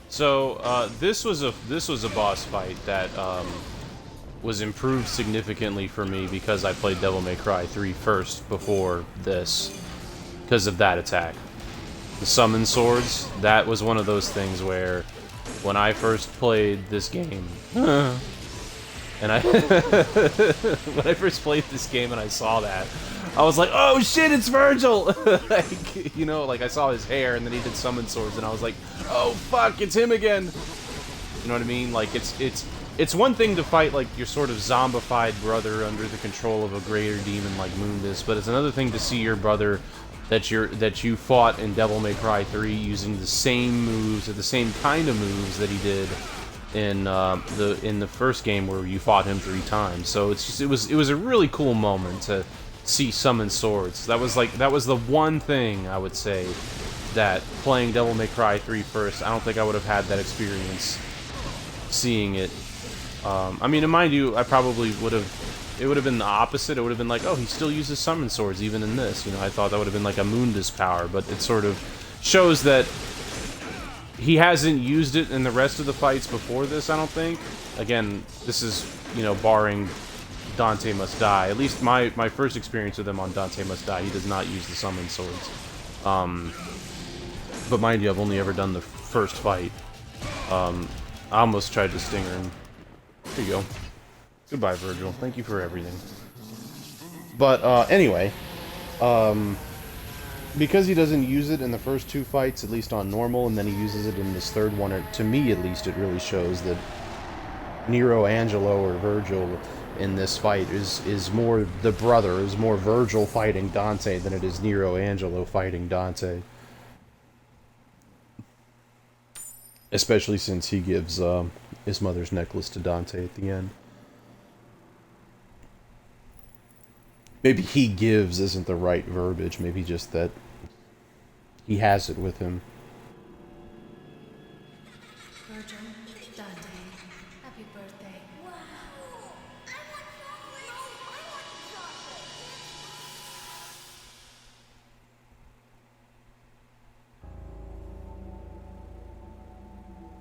So this was a boss fight that was improved significantly for me because I played Devil May Cry 3 first before this, because of that attack. The summon swords, that was one of those things where when I first played this game, and I when I first played this game and I saw that, I was like, oh shit, it's Virgil! Like, you know, like I saw his hair and then he did summon swords and I was like, oh fuck, it's him again! You know what I mean? Like, it's one thing to fight like your sort of zombified brother under the control of a greater demon like Mundus, but it's another thing to see your brother that you fought in Devil May Cry 3 using the same moves, or the same kind of moves that he did in the first game where you fought him 3 times. So it's just, it was a really cool moment to see summon swords. That was the one thing I would say that playing Devil May Cry 3 first, I don't think I would have had that experience seeing it. I mean, mind you, I probably would have. It would have been the opposite. It would have been like, oh, he still uses summon swords even in this. You know, I thought that would have been like a Mundus power, but it sort of shows that he hasn't used it in the rest of the fights before this, I don't think. Again, this is, you know, barring Dante Must Die. At least my first experience with him on Dante Must Die, he does not use the summon swords. But mind you, I've only ever done the first fight. I almost tried to stinger him. Here you go. Goodbye, Virgil. Thank you for everything. But, anyway, because he doesn't use it in the first 2 fights, at least on normal, and then he uses it in this third one, to me at least, it really shows that Nero Angelo, or Virgil, in this fight is more the brother, is more Virgil fighting Dante than it is Nero Angelo fighting Dante. Especially since he gives his mother's necklace to Dante at the end. Maybe he gives isn't the right verbiage, maybe just that he has it with him. Virgil, Dante, happy birthday. Wow! I want chocolate! No, I want chocolate!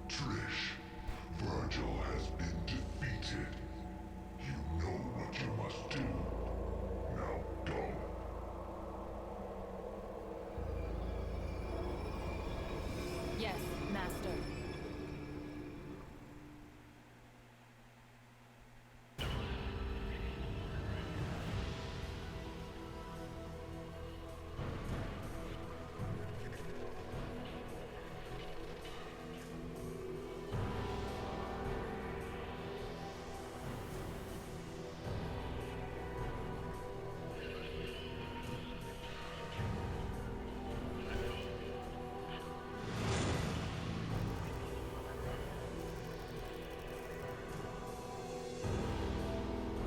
Trish, Virgil has been defeated. You know what you must do. Now go. Yes, master.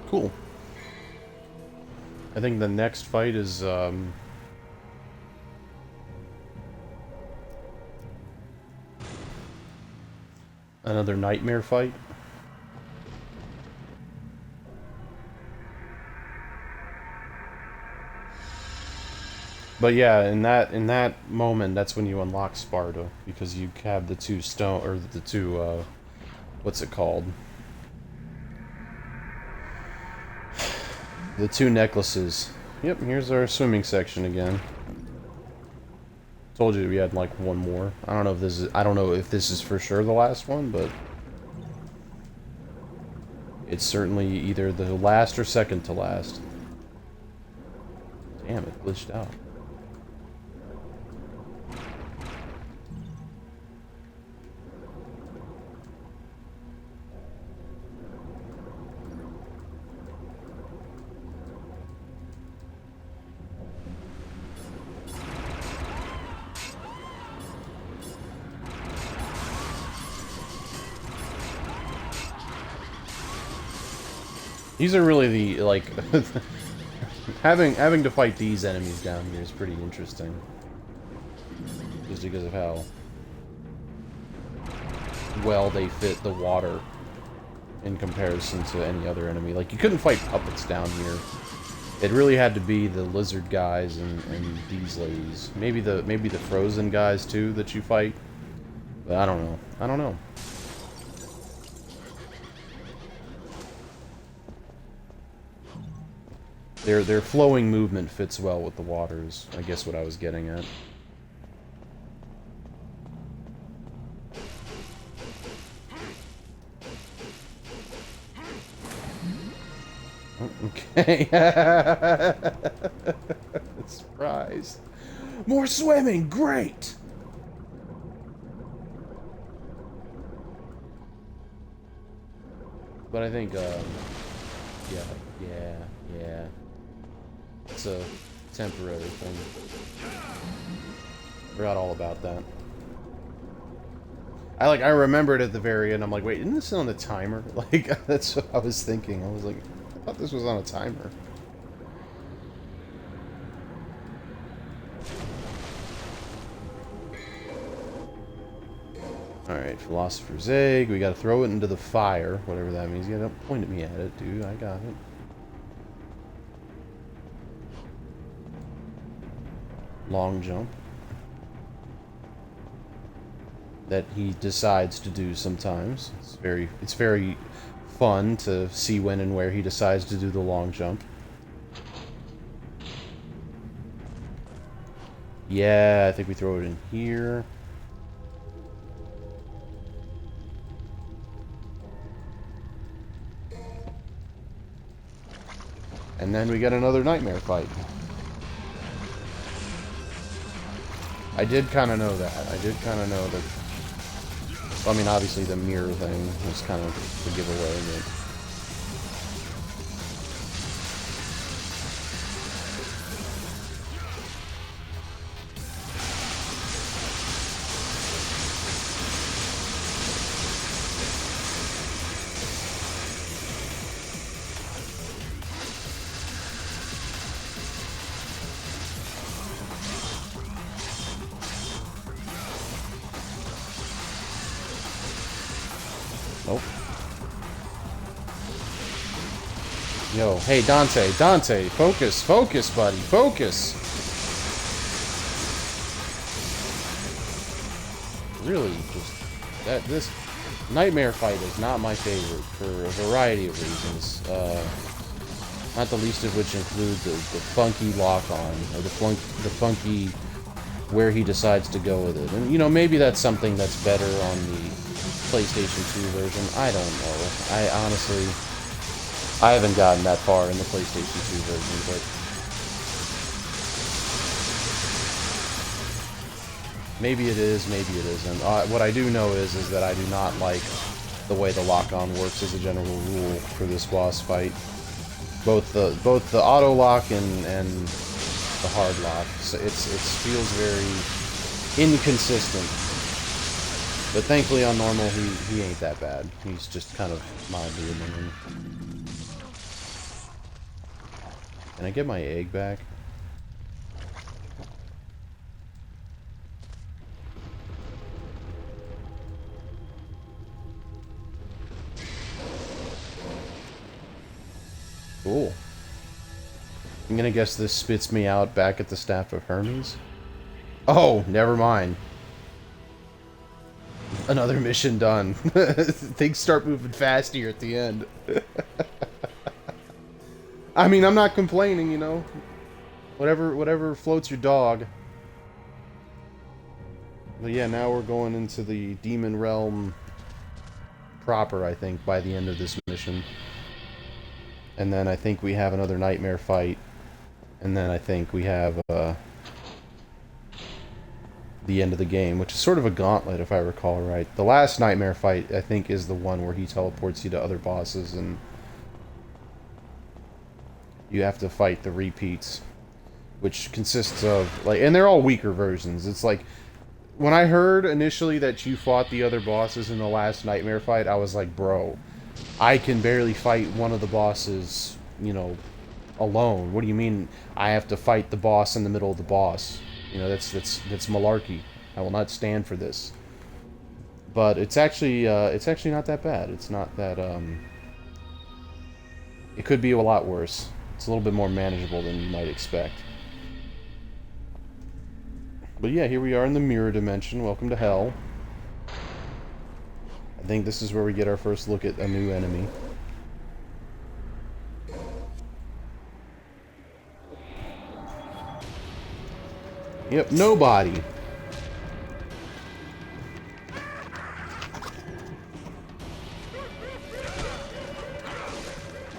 Cool. I think the next fight is another nightmare fight. But yeah, in that moment, that's when you unlock Sparta, because you have the two stone, or the two what's it called? The two necklaces. Yep, here's our swimming section again. Told you we had like one more. I don't know if this is for sure the last one, but it's certainly either the last or second to last. Damn, it glitched out. These are really the, like, having to fight these enemies down here is pretty interesting. Just because of how well they fit the water in comparison to any other enemy. Like, you couldn't fight puppets down here. It really had to be the lizard guys and these ladies. Maybe the frozen guys too that you fight. But I don't know. I don't know. Their flowing movement fits well with the waters, I guess what I was getting at. Okay. Surprise. More swimming, great! But I think, yeah. It's a temporary thing. Forgot all about that. I remembered at the very end, I'm like, wait, isn't this on a timer? Like, that's what I was thinking. I was like, I thought this was on a timer. Alright, Philosopher's Egg. We gotta throw it into the fire, whatever that means. You gotta point at me at it, dude. I got it. Long jump. That he decides to do sometimes. It's very fun to see when and where he decides to do the long jump. Yeah, I think we throw it in here. And then we get another nightmare fight. I did kind of know that. I did kind of know that. I mean, obviously the mirror thing was kind of the giveaway, but Nope. Yo, hey Dante, focus, buddy, focus! Really, just, this Nightmare fight is not my favorite for a variety of reasons. Not the least of which include the funky lock-on, or the funky where he decides to go with it. And, you know, maybe that's something that's better on the PlayStation 2 version. I don't know. I honestly... I haven't gotten that far in the PlayStation 2 version, but... maybe it is, maybe it isn't. What I do know is that I do not like the way the lock-on works as a general rule for this boss fight. Both the auto lock and the hard lock. So it feels very inconsistent. But thankfully on normal he ain't that bad. He's just kind of mildly annoying. Can I get my egg back? Cool. I'm gonna guess this spits me out back at the Staff of Hermes. Oh, never mind. Another mission done. Things start moving fast here at the end. I mean, I'm not complaining, you know. Whatever floats your dog. But yeah, now we're going into the Demon Realm proper, I think, by the end of this mission. And then I think we have another Nightmare fight. And then I think we have the end of the game, which is sort of a gauntlet, if I recall right. The last Nightmare fight, I think, is the one where he teleports you to other bosses, and you have to fight the repeats, which consists of, like, and they're all weaker versions. It's like, when I heard initially that you fought the other bosses in the last Nightmare fight, I was like, bro, I can barely fight one of the bosses, you know, alone. What do you mean I have to fight the boss in the middle of the boss? You know, that's malarkey. I will not stand for this. But it's actually not that bad. It's not that, it could be a lot worse. It's a little bit more manageable than you might expect. But yeah, here we are in the mirror dimension. Welcome to hell. I think this is where we get our first look at a new enemy. Yep, nobody.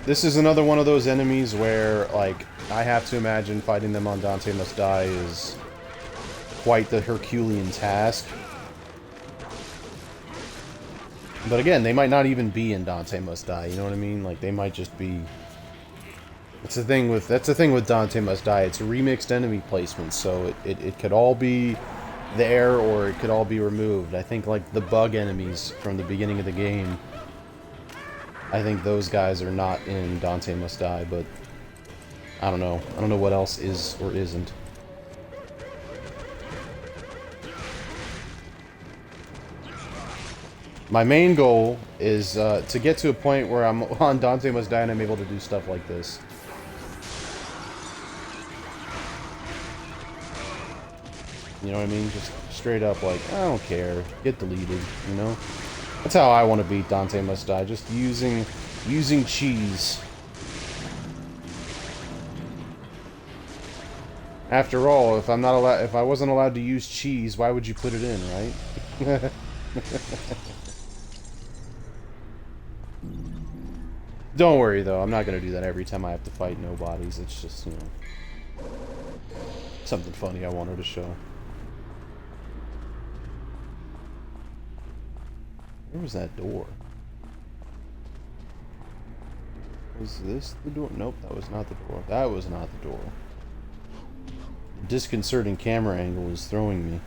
This is another one of those enemies where, like, I have to imagine fighting them on Dante Must Die is quite the Herculean task. But again, they might not even be in Dante Must Die, you know what I mean? Like, they might just be... That's the thing with Dante Must Die. It's a remixed enemy placement, so it could all be there or it could all be removed. I think, like, the bug enemies from the beginning of the game, I think those guys are not in Dante Must Die, but I don't know. I don't know what else is or isn't. My main goal is to get to a point where I'm on Dante Must Die and I'm able to do stuff like this. You know what I mean? Just straight up, like, I don't care. Get deleted, you know? That's how I want to beat Dante Must Die. Just using cheese. After all, if I wasn't allowed to use cheese, why would you put it in, right? Don't worry, though. I'm not going to do that every time I have to fight nobodies. It's just, you know, something funny I wanted to show. Where was that door? Was this the door? Nope, that was not the door. That was not the door. The disconcerting camera angle is throwing me.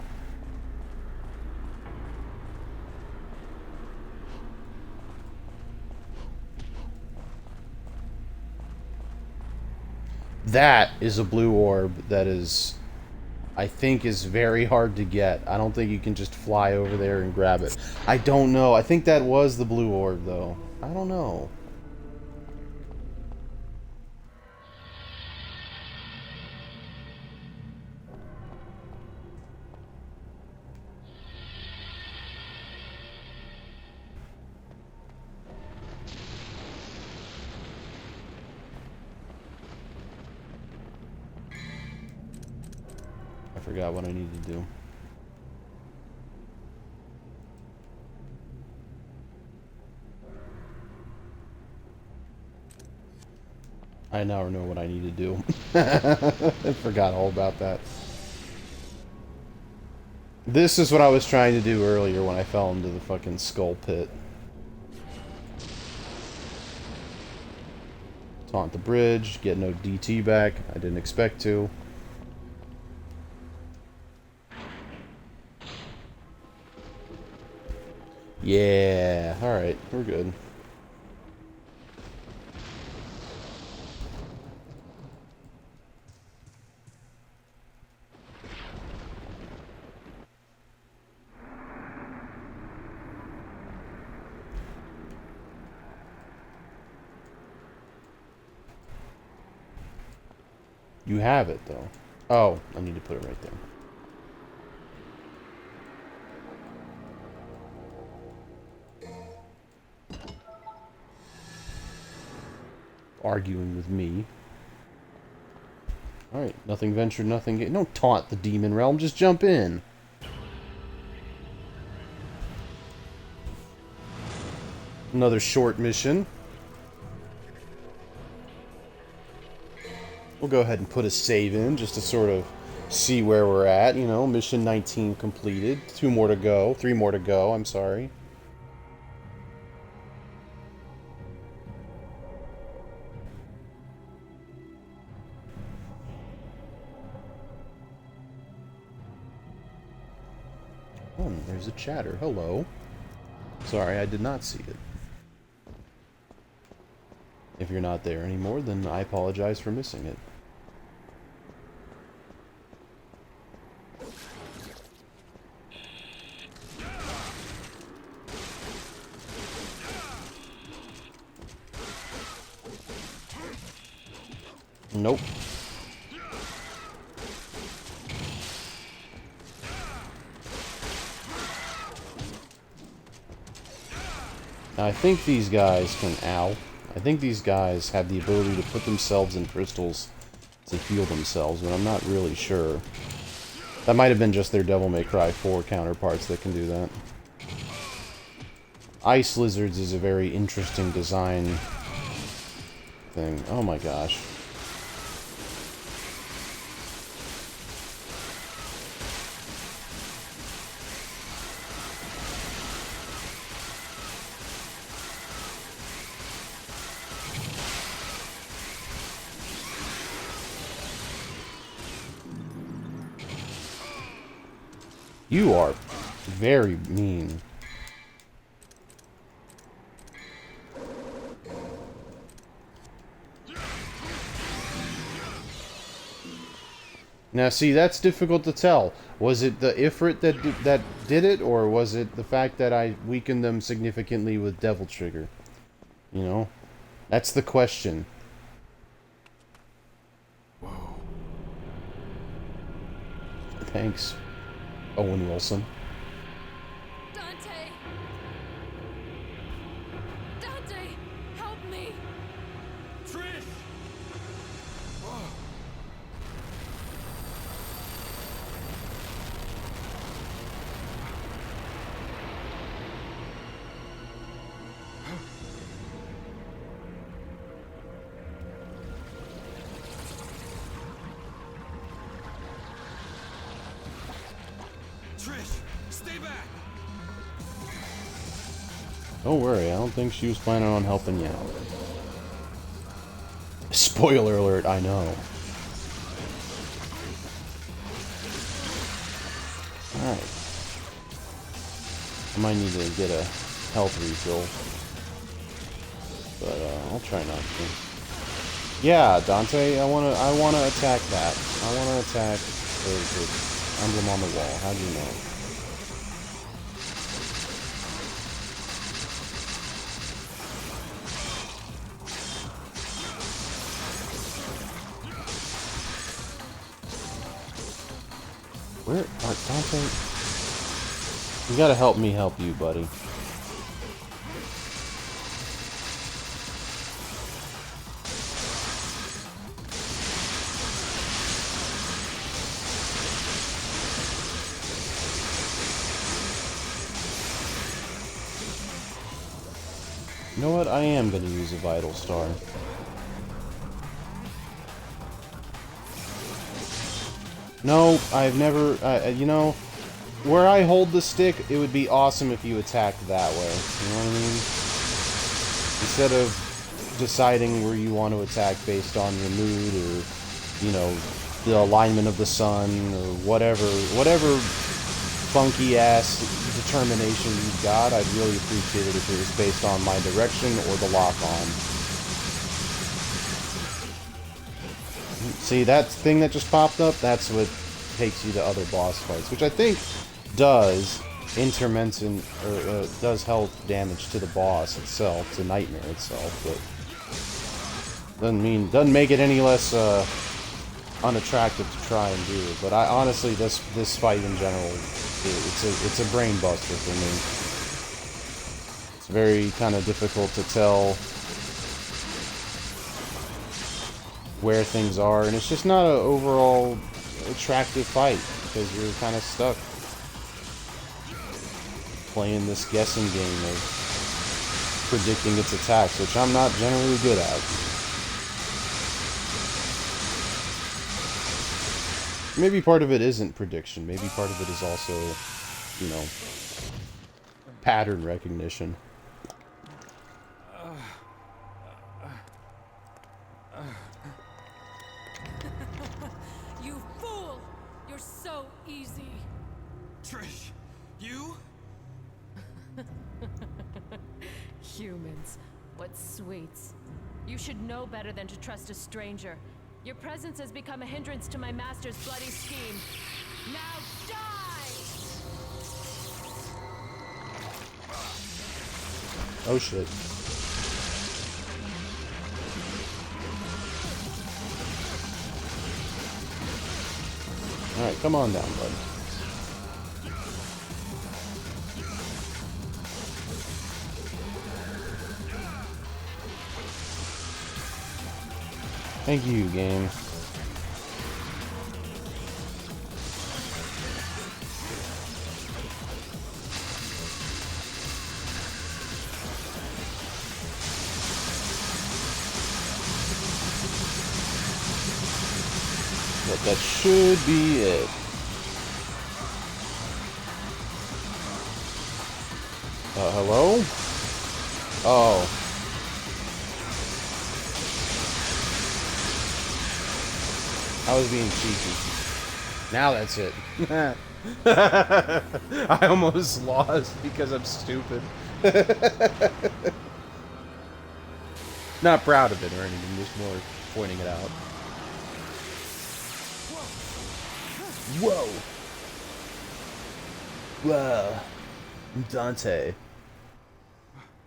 That is a blue orb that is I think is very hard to get. I don't think you can just fly over there and grab it. I don't know. I think that was the blue orb, though. I don't know. I forgot what I need to do. I now know what I need to do. I forgot all about that. This is what I was trying to do earlier when I fell into the fucking skull pit. Taunt the bridge, get no DT back. I didn't expect to. Yeah, alright, we're good. You have it, though. Oh, I need to put it right there. Arguing with me. Alright, nothing ventured, nothing gained. Don't taunt the demon realm, just jump in. Another short mission. We'll go ahead and put a save in just to sort of see where we're at. You know, mission 19 completed. 2 more to go. 3 more to go, I'm sorry. Oh, there's a chatter. Hello. Sorry, I did not see it. If you're not there anymore, then I apologize for missing it. Nope. Now, I think these guys can... Ow. I think these guys have the ability to put themselves in crystals to heal themselves, but I'm not really sure. That might have been just their Devil May Cry 4 counterparts that can do that. Ice Lizards is a very interesting design thing. Oh my gosh. You are very mean. Now, see, that's difficult to tell. Was it the Ifrit that did it, or was it the fact that I weakened them significantly with Devil Trigger? You know? That's the question. Whoa. Thanks, Owen Wilson. Dante! Dante! Help me! Trish! Oh. Trish, stay back! Don't worry, I don't think she was planning on helping you out. Spoiler alert, I know. Alright. I might need to get a health refill. But I'll try not to. Yeah, Dante, I wanna attack that. I wanna attack the emblem on the wall. How'd you know? Where are Dante? You gotta help me help you, buddy. You know what? I am gonna use a Vital Star. No, I've never, you know, where I hold the stick, it would be awesome if you attacked that way. You know what I mean? Instead of deciding where you want to attack based on your mood or, you know, the alignment of the sun or whatever funky ass determination you've got, I'd really appreciate it if it was based on my direction or the lock-on. See, that thing that just popped up, that's what takes you to other boss fights, which I think does intermittent, or does health damage to the boss itself, to Nightmare itself, but doesn't make it any less unattractive to try and do. But I honestly, this fight in general, it's a brain buster for me. It's very kind of difficult to tell where things are, and it's just not an overall attractive fight because you're kind of stuck playing this guessing game of predicting its attacks, which I'm not generally good at. Maybe part of it isn't prediction. Maybe part of it is also, you know, pattern recognition. You fool! You're so easy. Trish, you? Humans. What sweets. You should know better than to trust a stranger. Your presence has become a hindrance to my master's bloody scheme. Now die! Oh shit. Alright, come on down, bud. Thank you, game. But that should be it. Hello? Oh. I was being cheeky. Now that's it. I almost lost because I'm stupid. Not proud of it or anything, just more pointing it out. Whoa! Whoa! Dante.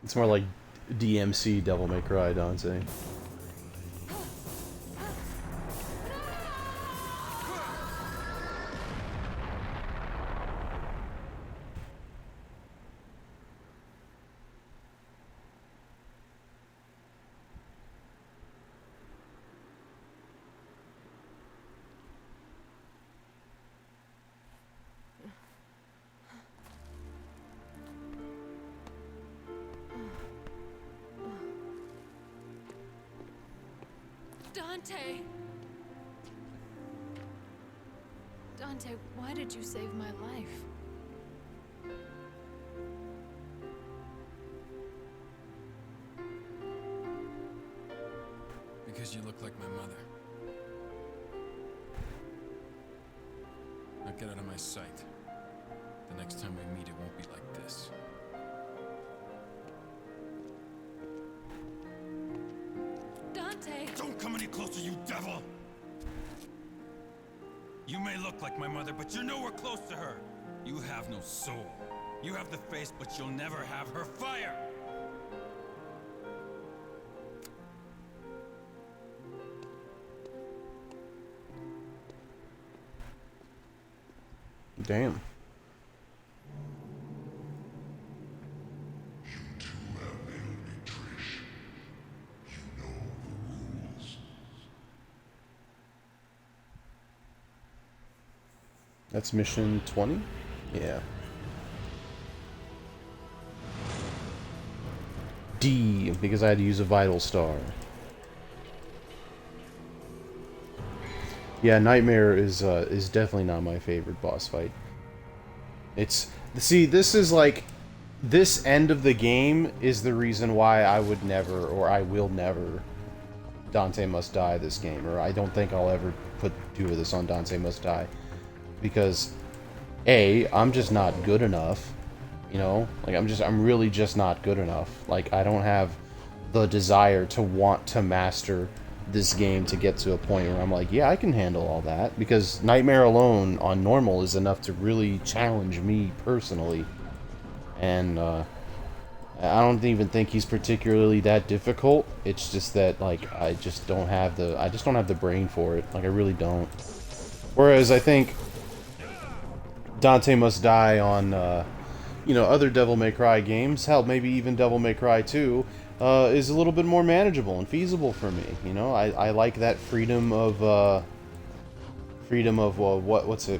It's more like DMC Devil May Cry Dante. Dante! Dante, why did you save my life? Because you look like my mother. Now get out of my sight. The next time we meet, it won't be like this. Dante! Don't come any closer, you devil! You may look like my mother, but you're nowhere close to her. You have no soul. You have the face, but you'll never have her fire. Damn. You two have failed me, Trish. You know the rules. That's mission 20? Yeah. D, because I had to use a vital star. Yeah, Nightmare is definitely not my favorite boss fight. See, this is like, this end of the game is the reason why I would never, or I will never, Dante Must Die this game, or I don't think I'll ever do this on Dante Must Die. Because, A, I'm just not good enough, you know? Like, I'm really just not good enough. Like, I don't have the desire to want to master this game to get to a point where I'm like, yeah, I can handle all that. Because Nightmare alone on normal is enough to really challenge me personally. And, I don't even think he's particularly that difficult. It's just that, like, I just don't have the brain for it. Like, I really don't. Whereas I think Dante Must Die on, you know, other Devil May Cry games, hell, maybe even Devil May Cry 2, is a little bit more manageable and feasible for me. You know, I like that freedom of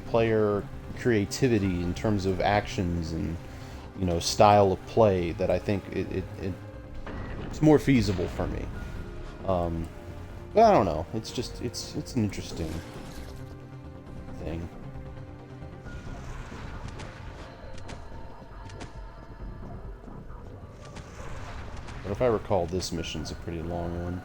player creativity in terms of actions and, you know, style of play that I think it's more feasible for me. But I don't know. It's just it's an interesting thing. But if I recall, this mission's a pretty long one.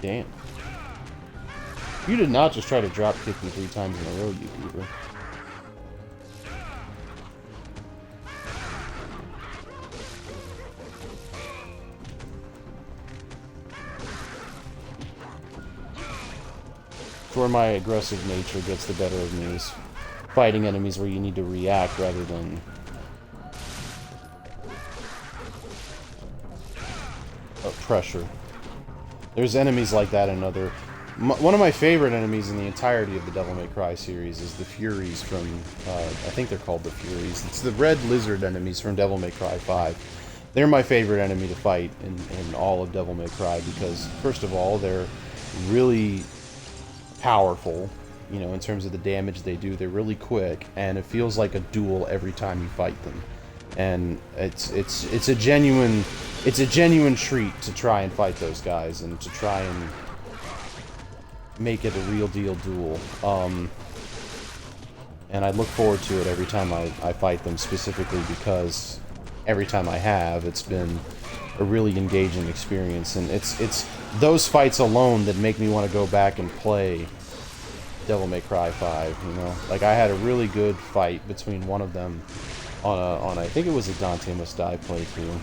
Damn. You did not just try to drop kick me 3 times in a row, you goober. It's where my aggressive nature gets the better of me, is fighting enemies where you need to react rather than pressure. There's enemies like that in other... One of my favorite enemies in the entirety of the Devil May Cry series is the Furies from... I think they're called the Furies. It's the red lizard enemies from Devil May Cry 5. They're my favorite enemy to fight in all of Devil May Cry because, first of all, they're really powerful, you know, in terms of the damage they do. They're really quick, and it feels like a duel every time you fight them. And it's a genuine treat to try and fight those guys and to try and make it a real deal duel. And I look forward to it every time I fight them, specifically because every time I have, it's been a really engaging experience. And it's those fights alone that make me want to go back and play Devil May Cry 5, you know? Like, I had a really good fight between one of them on I think it was a Dante Must Die playthrough.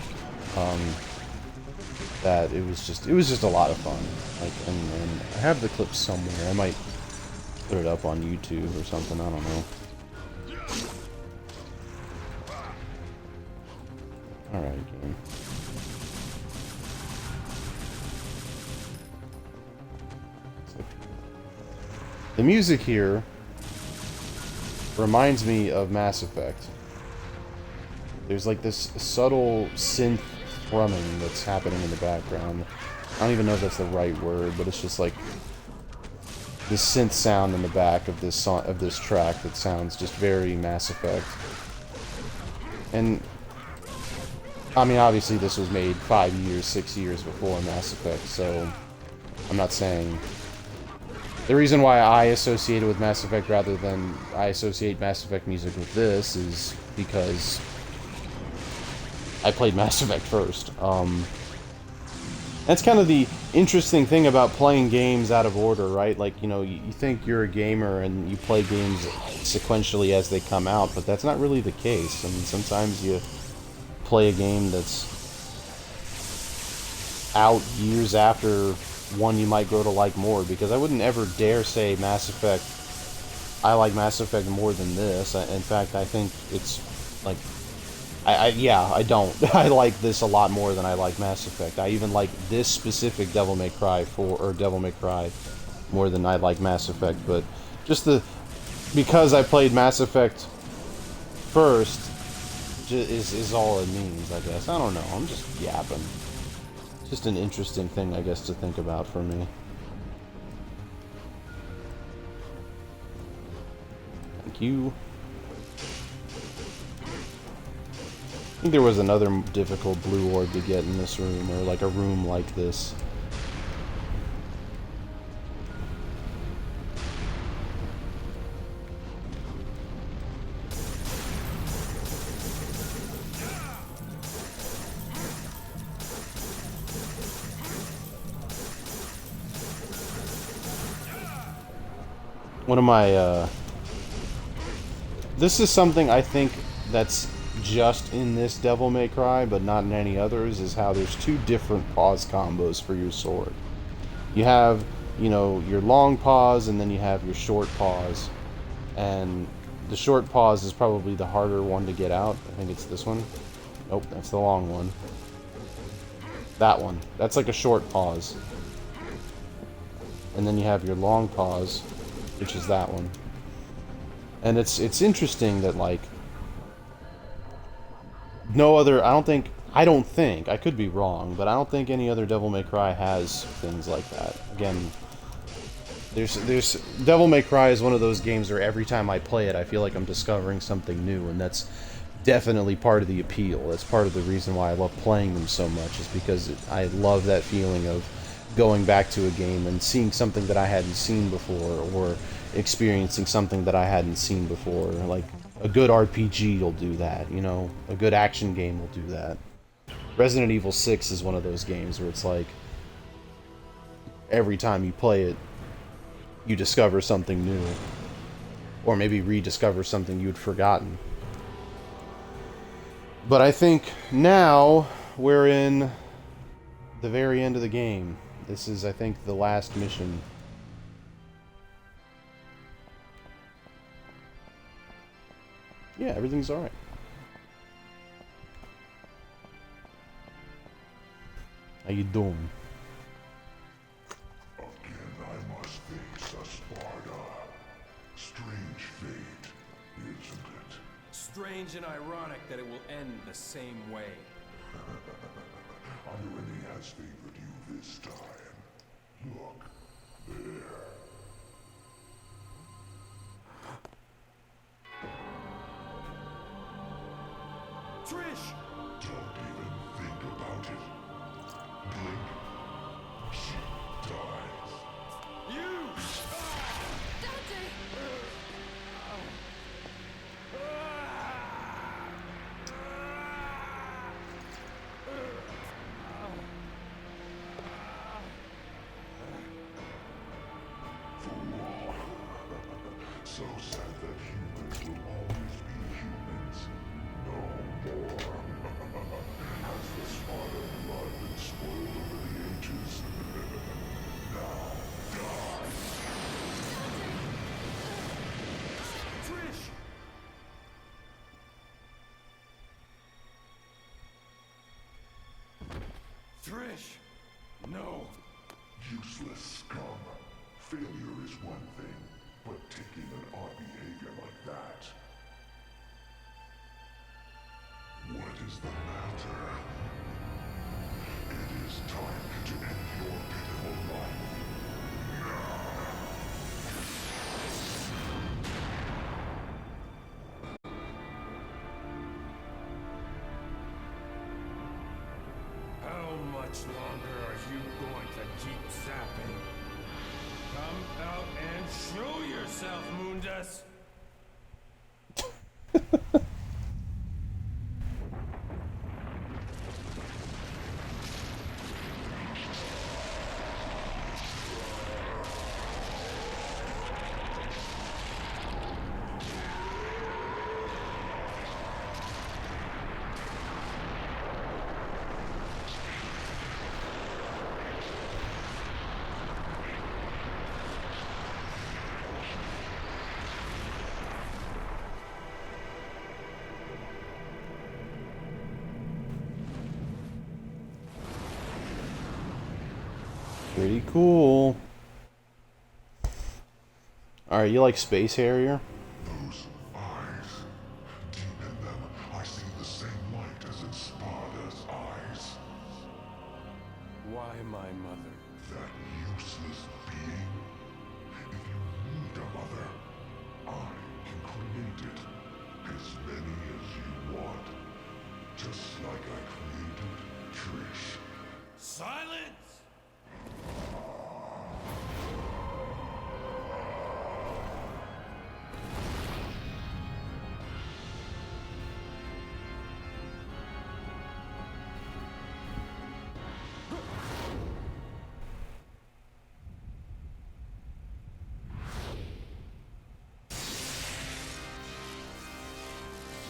That it was just a lot of fun. Like, and I have the clip somewhere. I might put it up on YouTube or something. I don't know. All right, game. The music here reminds me of Mass Effect. There's like this subtle synth thrumming that's happening in the background. I don't even know if that's the right word, but it's just like this synth sound in the back of this song, of this track, that sounds just very Mass Effect. And I mean, obviously this was made 5 years, 6 years before Mass Effect, so I'm not saying... The reason why I associate it with Mass Effect rather than I associate Mass Effect music with this is because I played Mass Effect first. That's kind of the interesting thing about playing games out of order, right? Like, you know, you think you're a gamer and you play games sequentially as they come out, but that's not really the case. I mean, sometimes you play a game that's out years after one you might grow to like more, because I wouldn't ever dare say Mass Effect, I like Mass Effect more than this. In fact, I think it's, like, I don't. I like this a lot more than I like Mass Effect. I even like this specific Devil May Cry more than I like Mass Effect, but just because I played Mass Effect first is all it means, I guess. I don't know, I'm just yapping. Just an interesting thing, I guess, to think about for me. Thank you. I think there was another difficult blue orb to get in this room, or like a room like this. One of my, this is something I think that's just in this Devil May Cry, but not in any others, is how there's two different pause combos for your sword. You have, you know, your long pause, and then you have your short pause. And the short pause is probably the harder one to get out. I think it's this one. Nope, that's the long one. That one. That's like a short pause. And then you have your long pause, which is that one. And it's interesting that, like, no other, I don't think, I could be wrong, but I don't think any other Devil May Cry has things like that. Again, there's Devil May Cry is one of those games where every time I play it, I feel like I'm discovering something new, and that's definitely part of the appeal. That's part of the reason why I love playing them so much, is because I love that feeling of going back to a game and seeing something that I hadn't seen before, or experiencing something that I hadn't seen before. Like, a good RPG will do that, you know? A good action game will do that. Resident Evil 6 is one of those games where it's like, every time you play it, you discover something new. Or maybe rediscover something you'd forgotten. But I think now we're in the very end of the game. This is, I think, the last mission. Yeah, everything's alright. How you doing? Again, I must face a Sparta. Strange fate, isn't it? Strange and ironic that it will end the same way. Irony has favored you this time. Look, there. Trish! Don't even think about it. Blink. She dies. You! So sad that humans will always be humans. No more. Has the Sparta blood been spoiled over the ages? Now, die! Trish! Trish! No! Useless scum. Failure is one thing, but taking an odd behavior like that. What is the matter? It is time to end your pitiful life. How much longer are you going to keep zapping? yourself, Mundus. Pretty cool. Alright, you like Space Harrier? Those eyes. Deep in them, I see the same light as in Sparda's eyes. Why my mother? That useless being. If you need a mother, I can create it. As many as you want. Just like I created Trish. Silence!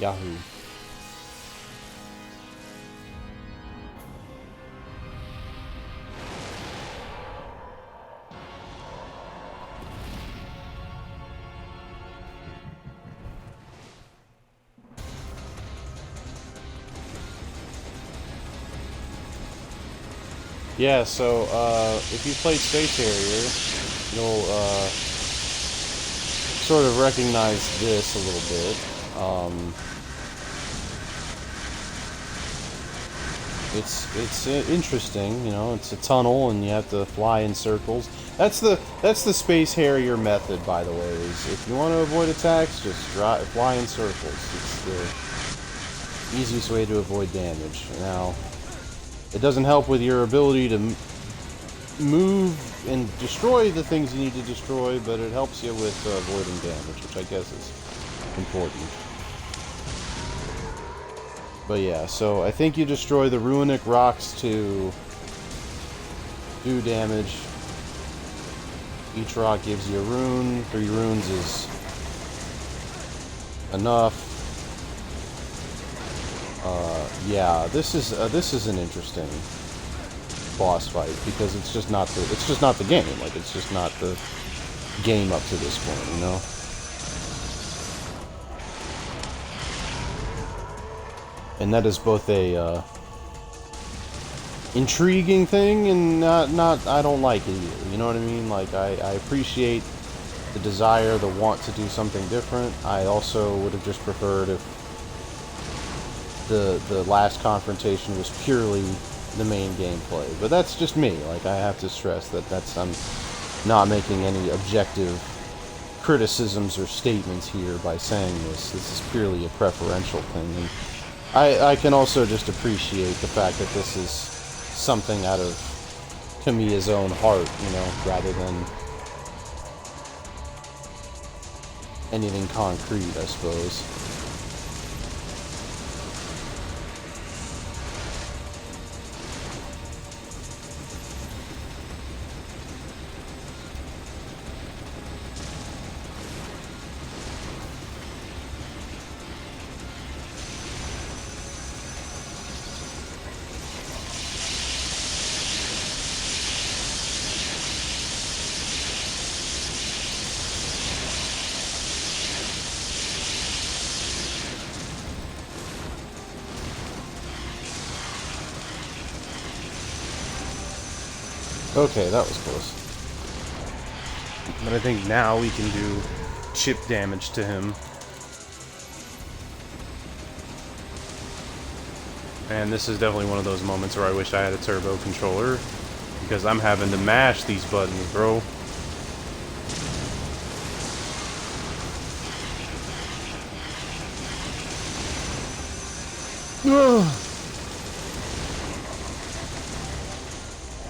Yahoo. Yeah, so, if you played Space Harrier, you'll, sort of recognize this a little bit. It's interesting, you know, it's a tunnel and you have to fly in circles. That's the Space Harrier method, by the way, is if you want to avoid attacks, just fly in circles. It's the easiest way to avoid damage. Now, it doesn't help with your ability to move and destroy the things you need to destroy, but it helps you with avoiding damage, which I guess is important. But yeah, so I think you destroy the Runic rocks to do damage. Each rock gives you a rune. 3 runes is enough. Yeah, this is an interesting boss fight because it's just not the game. Like, it's just not the game up to this point, you know. And that is both a intriguing thing and not I don't like it either. You know what I mean? Like, I appreciate the desire, the want to do something different. I also would have just preferred if the last confrontation was purely the main gameplay. But that's just me. Like, I have to stress that I'm not making any objective criticisms or statements here by saying this. This is purely a preferential thing. And I can also just appreciate the fact that this is something out of Kamiya's own heart, you know, rather than anything concrete, I suppose. Okay, that was close. But I think now we can do chip damage to him. And this is definitely one of those moments where I wish I had a turbo controller, because I'm having to mash these buttons, bro.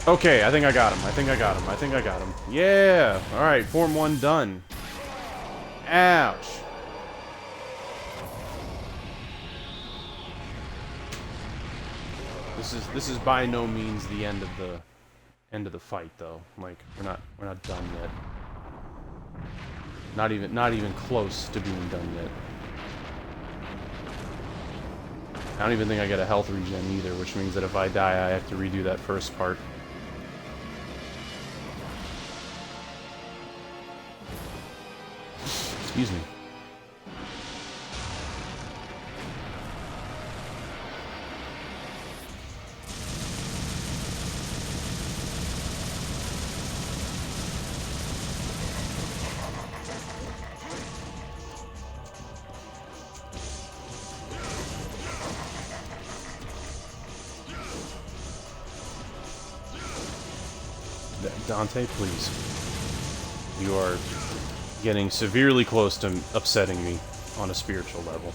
Okay, I think I got him. I think I got him. Yeah! Alright, Form 1 done. Ouch. This is by no means the end of the fight though. Like we're not done yet. Not even close to being done yet. I don't even think I get a health regen either, which means that if I die, I have to redo that first part. Excuse me. Dante, please. You are getting severely close to upsetting me on a spiritual level.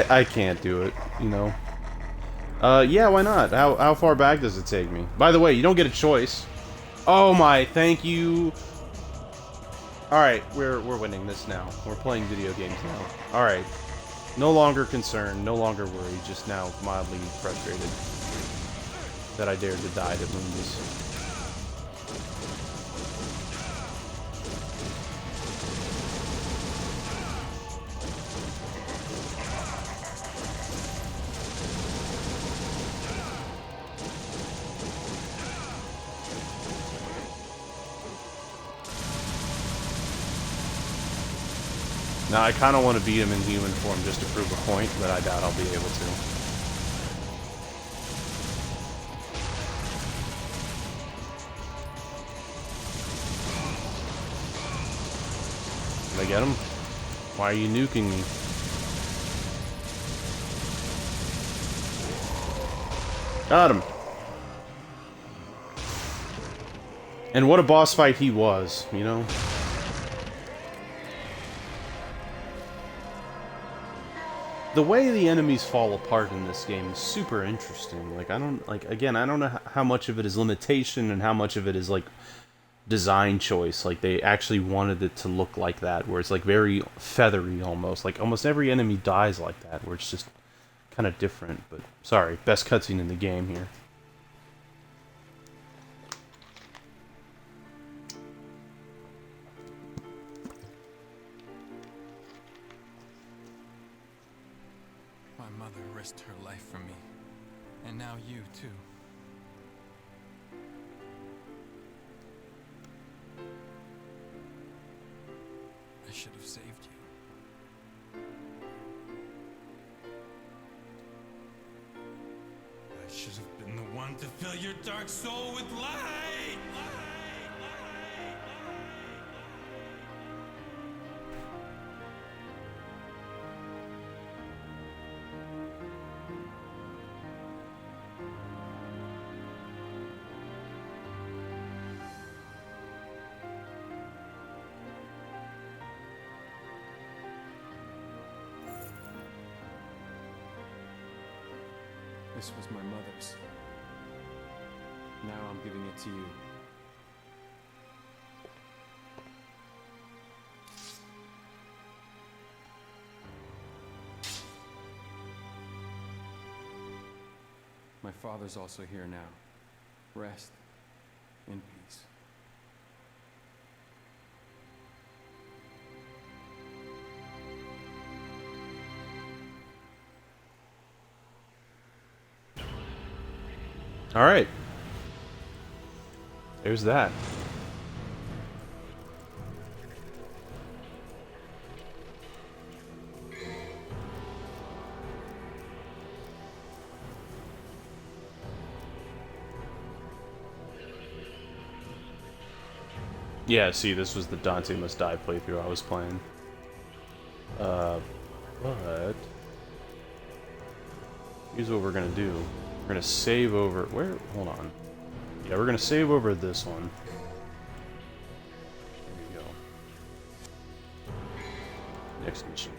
I can't do it, you know. Yeah, why not? How far back does it take me? By the way, you don't get a choice. Oh my, thank you. Alright, we're winning this now. We're playing video games now. Alright. No longer concerned, no longer worried, just now mildly frustrated that I dared to die to Mundus. Now, I kind of want to beat him in human form just to prove a point, but I doubt I'll be able to. Did I get him? Why are you nuking me? Got him. And what a boss fight he was, you know? The way the enemies fall apart in this game is super interesting. Like, I don't know how much of it is limitation and how much of it is, like, design choice. Like, they actually wanted it to look like that, where it's, like, very feathery almost. Like, almost every enemy dies like that, where it's just kind of different. But, sorry, best cutscene in the game here. Her life for me, and now you too. I should have saved you. I should have been the one to fill your dark soul with light. This was my mother's. Now I'm giving it to you. My father's also here now. Rest in peace. Alright. There's that. Yeah, see, this was the Dante Must Die playthrough I was playing. But here's what we're gonna do. We're gonna save over where? Hold on. Yeah, we're gonna save over this one. Here we go. Next mission.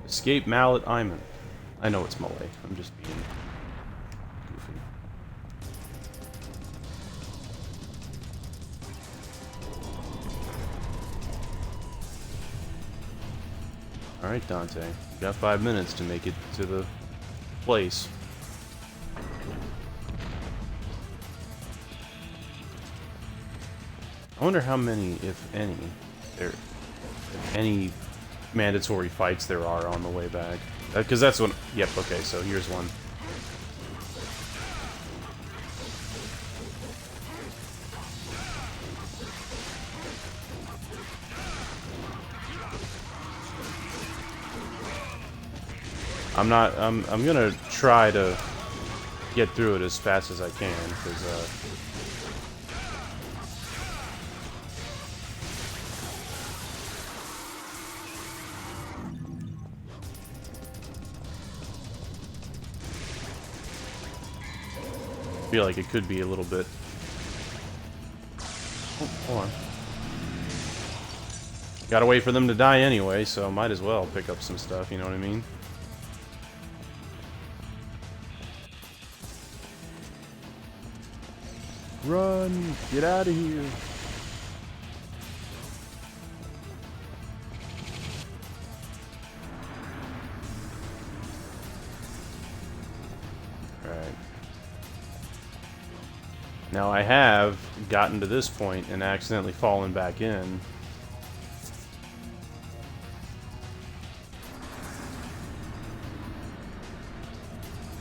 Escape Mallet Iman. I know it's Malay. I'm just being goofy. Alright, Dante. You got 5 minutes to make it to the place. I wonder how many, if any mandatory fights there are on the way back. Because that's when... Yep, okay, so here's one. I'm gonna try to get through it as fast as I can, because, I feel like it could be a little bit... Oh, hold on. Gotta wait for them to die anyway, so might as well pick up some stuff, you know what I mean? Run! Get out of here! Alright. Now I have gotten to this point and accidentally fallen back in.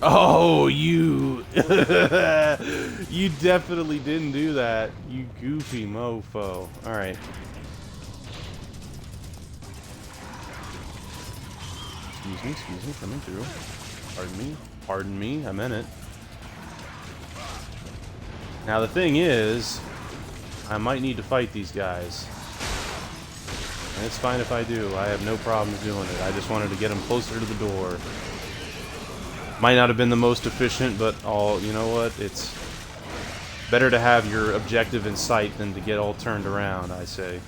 Oh, you... You definitely didn't do that, you goofy mofo. Alright. Excuse me, coming through. Pardon me, I meant it. Now the thing is, I might need to fight these guys. And it's fine if I do, I have no problems doing it. I just wanted to get them closer to the door. Might not have been the most efficient, but you know what? It's better to have your objective in sight than to get all turned around, I say.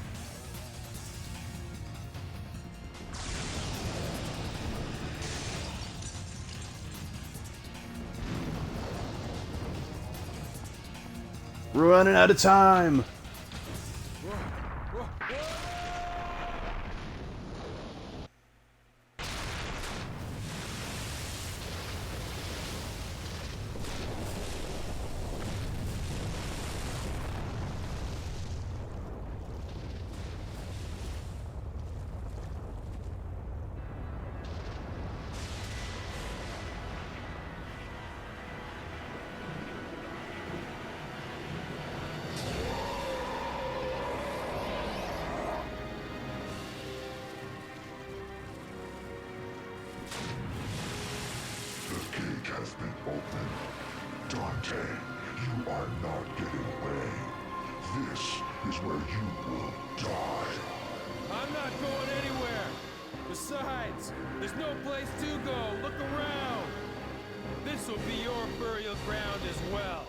We're running out of time! Has been opened. Dante, you are not getting away. This is where you will die. I'm not going anywhere. Besides, there's no place to go. Look around. This will be your burial ground as well.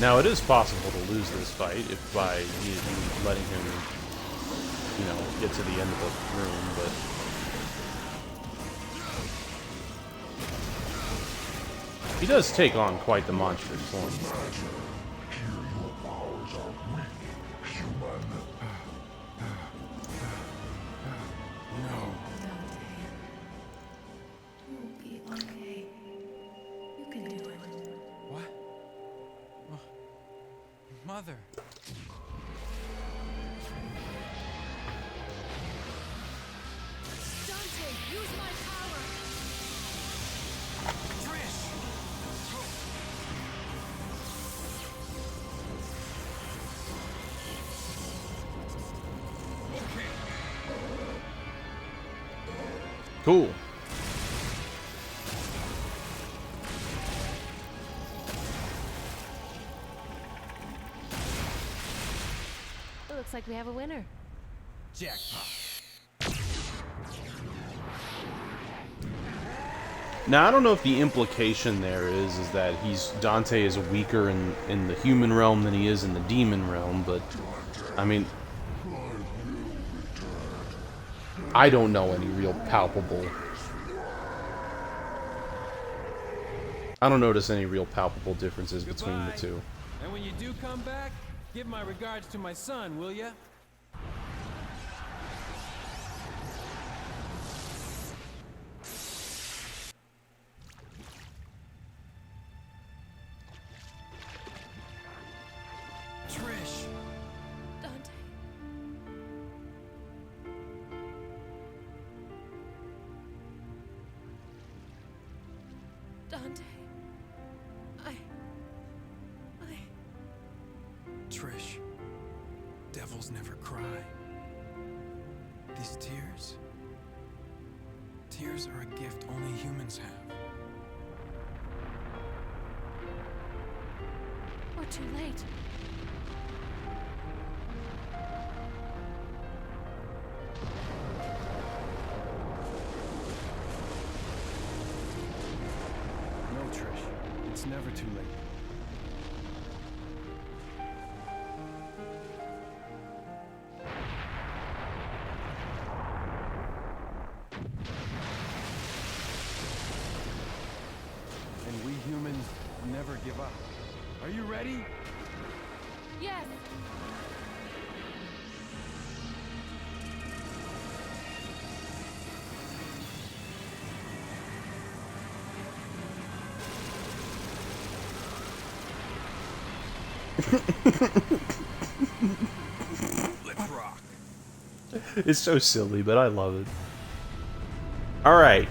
Now, it is possible to lose this fight if by you letting him, you know, get to the end of the room, but... He does take on quite the monstrous form. Here your powers are weak, human. No. You'll be okay. You can do it. What? Mother. Dante, use my power! Trish! Cool. It looks like we have a winner. Jackpot. Now I don't know if the implication there is that Dante is weaker in the human realm than he is in the demon realm, but I mean, I don't know any real palpable. I don't notice any real palpable differences between the Goodbye. two. And when you do come back, give my regards to my son, will ya? Trish. Dante. Dante. I. Trish. Devils never cry. These tears. Tears are a gift only humans have. We're too late. No, Trish. It's never too late. And we humans never give up. Are you ready? Yes! Let's rock. It's so silly, but I love it. Alright,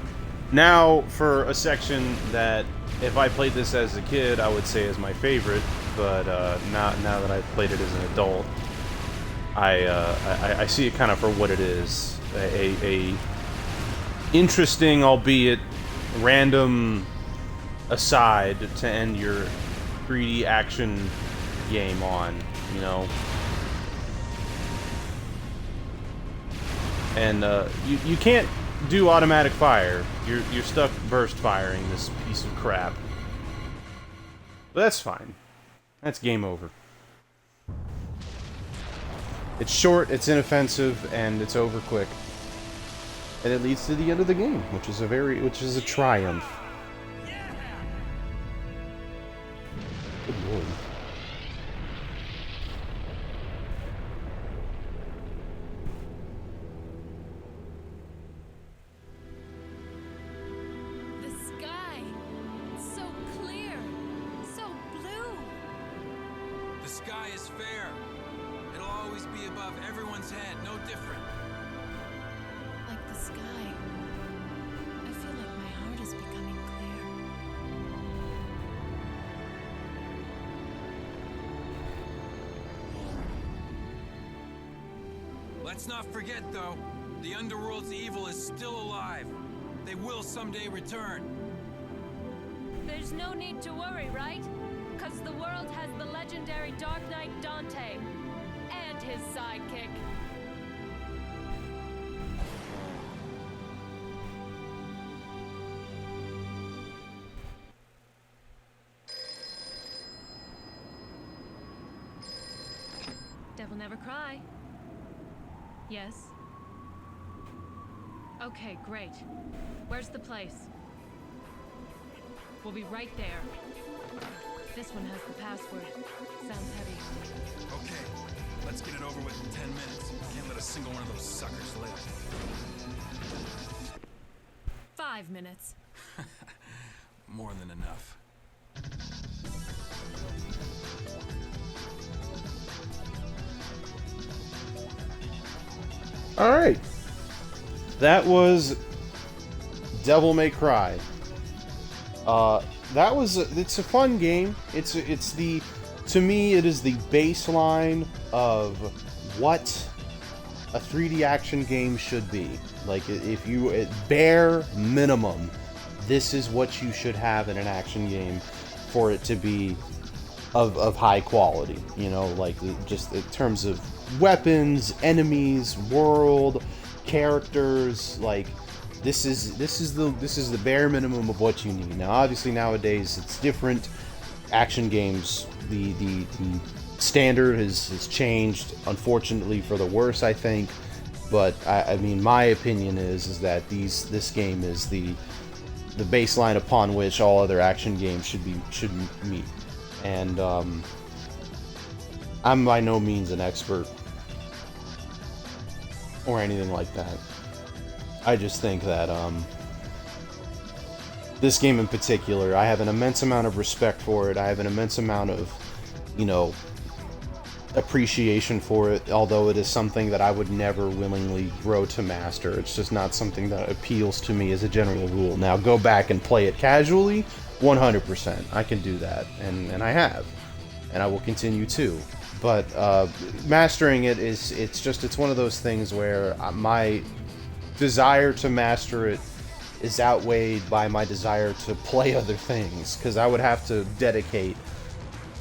now for a section that, if I played this as a kid, I would say is my favorite, but now that I've played it as an adult, I see it kind of for what it is. A interesting, albeit random aside to end your 3D action game on, you know? And you can't do automatic fire. You're stuck burst firing this piece of crap. But that's fine. That's game over. It's short, it's inoffensive, and it's over quick. And it leads to the end of the game, which is a triumph. Good lord. The sky. It's so clear. So blue. The sky is fair. It'll always be above everyone's head, no different. Like the sky. I feel like my heart is becoming clear. Let's not forget, though, the Underworld's evil is still alive. They will someday return. There's no need to worry, right? Because the world has the legendary Dark Knight Dante. And his sidekick. Devil never cry. Yes? Okay, great. Where's the place? We'll be right there. This one has the password. Sounds heavy. Okay, let's get it over with in 10 minutes. Can't let a single one of those suckers live. 5 minutes. More than enough. Alright. That was Devil May Cry. It's a fun game. To me, it is the baseline of what a 3D action game should be. Like, if you, at bare minimum, this is what you should have in an action game for it to be of high quality. You know, like, just in terms of weapons, enemies, world, characters. Like, this is the bare minimum of what you need. Now, obviously nowadays it's different. Action games, the standard has changed, unfortunately for the worse, I think. But I mean, my opinion is that this game is the baseline upon which all other action games should meet. And I'm by no means an expert or anything like that. I just think that this game in particular, I have an immense amount of respect for it. I have an immense amount of, you know, appreciation for it, although it is something that I would never willingly grow to master. It's just not something that appeals to me as a general rule. Now, go back and play it casually, 100%. I can do that, and I have, and I will continue to. But mastering it it's one of those things where my desire to master it is outweighed by my desire to play other things, because I would have to dedicate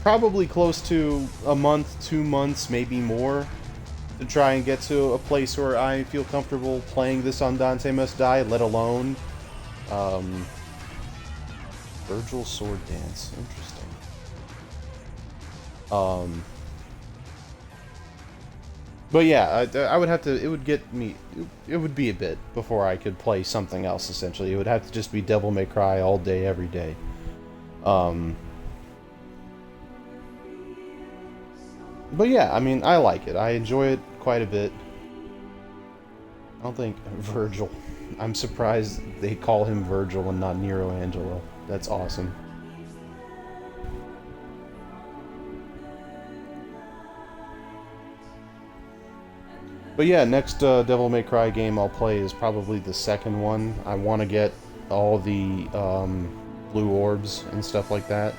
probably close to a month, 2 months, maybe more, to try and get to a place where I feel comfortable playing this on Dante Must Die, let alone Virgil Sword Dance. Interesting. But yeah, I would have to, it would be a bit before I could play something else, essentially. It would have to just be Devil May Cry all day, every day. But yeah, I mean, I like it. I enjoy it quite a bit. I don't think Virgil. I'm surprised they call him Virgil and not Nero Angelo. That's awesome. But yeah, next Devil May Cry game I'll play is probably the second one. I want to get all the blue orbs and stuff like that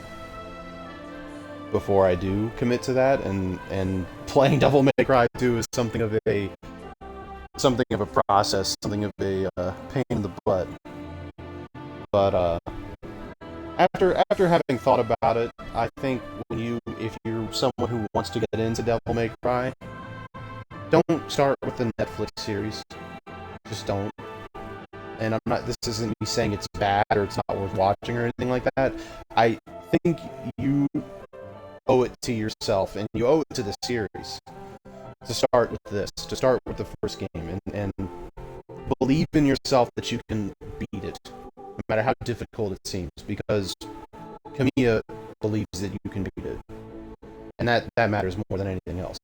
before I do commit to that. And playing Devil May Cry 2 is something of a process, something of a pain in the butt. But after having thought about it, I think if you're someone who wants to get into Devil May Cry, don't start with the Netflix series. Just don't. And this isn't me saying it's bad or it's not worth watching or anything like that. I think you owe it to yourself and you owe it to the series to start with this, to start with the first game, and believe in yourself that you can beat it, no matter how difficult it seems, because Kamiya believes that you can beat it. And that matters more than anything else.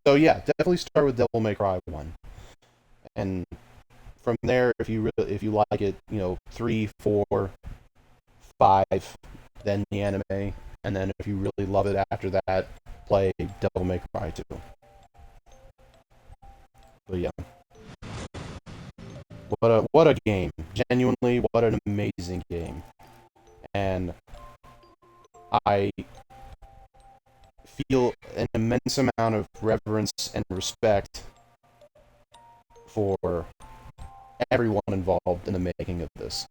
So yeah, definitely start with Devil May Cry 1, and from there, if you like it, 3, 4, 5, then the anime, and then if you really love it after that, play Devil May Cry 2. But yeah, what a game! Genuinely, what an amazing game, and I feel an immense amount of reverence and respect for everyone involved in the making of this.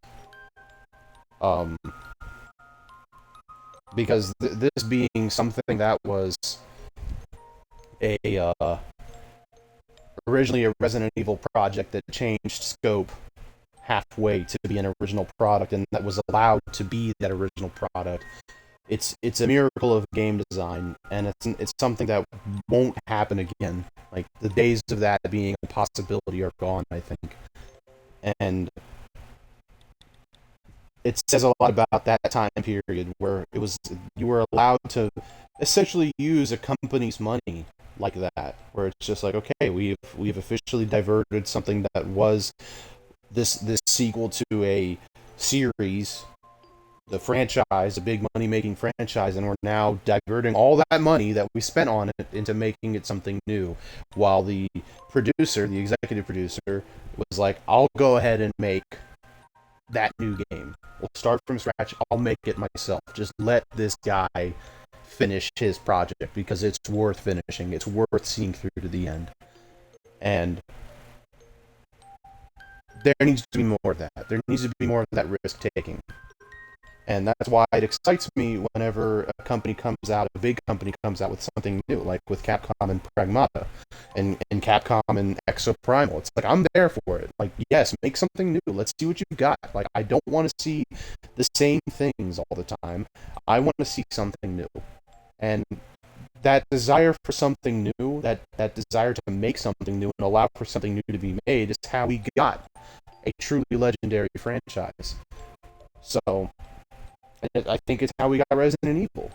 Because this being something that was originally a Resident Evil project that changed scope halfway to be an original product, and that was allowed to be that original product. It's a miracle of game design, and it's something that won't happen again. Like, the days of that being a possibility are gone, I think. And it says a lot about that time period where you were allowed to essentially use a company's money like that, where it's just like, okay, we've officially diverted something that was this sequel to a series, the franchise, a big money-making franchise, and we're now diverting all that money that we spent on it into making it something new, while the executive producer, was like, I'll go ahead and make that new game. We'll start from scratch, I'll make it myself. Just let this guy finish his project because it's worth finishing. It's worth seeing through to the end. And there needs to be more of that. There needs to be more of that risk-taking. And that's why it excites me whenever a company comes out, a big company comes out with something new, like with Capcom and Pragmata, and Capcom and Exoprimal. It's like, I'm there for it. Like, yes, make something new. Let's see what you've got. Like, I don't want to see the same things all the time. I want to see something new. And that desire for something new, that desire to make something new and allow for something new to be made, is how we got a truly legendary franchise. So, I think it's how we got Resident Evil.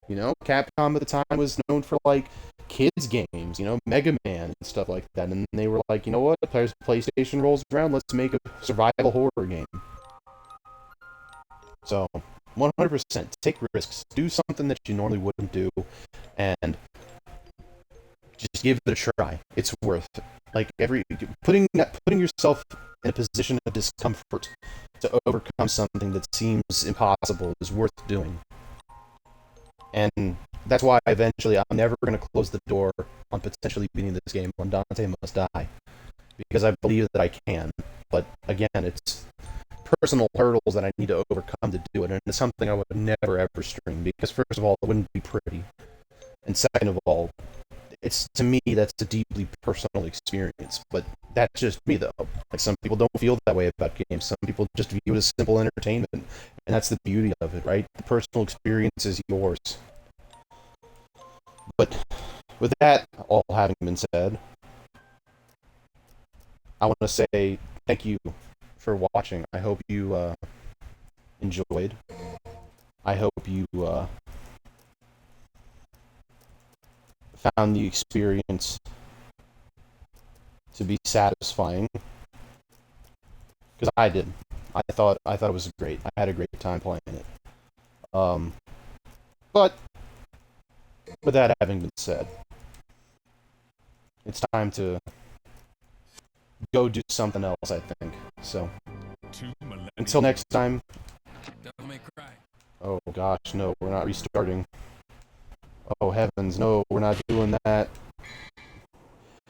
You know, Capcom at the time was known for, like, kids games, you know, Mega Man and stuff like that. And they were like, you know what, PlayStation rolls around, let's make a survival horror game. So, 100%, take risks. Do something that you normally wouldn't do, and just give it a try. It's worth it. Like, putting yourself in a position of discomfort to overcome something that seems impossible is worth doing. And that's why eventually I'm never going to close the door on potentially beating this game when Dante Must Die. Because I believe that I can. But again, it's personal hurdles that I need to overcome to do it. And it's something I would never ever stream. Because first of all, it wouldn't be pretty. And second of all, it's, to me, that's a deeply personal experience. But that's just me, though. Like, some people don't feel that way about games. Some people just view it as simple entertainment. And that's the beauty of it, right? The personal experience is yours. But with that all having been said, I want to say thank you for watching. I hope you enjoyed. I hope you found the experience to be satisfying, because I did. I thought it was great. I had a great time playing it. But with that having been said, it's time to go do something else, I think. So, until next time. Devil May Cry. Oh gosh, no, we're not restarting. Oh heavens, no, we're not doing that.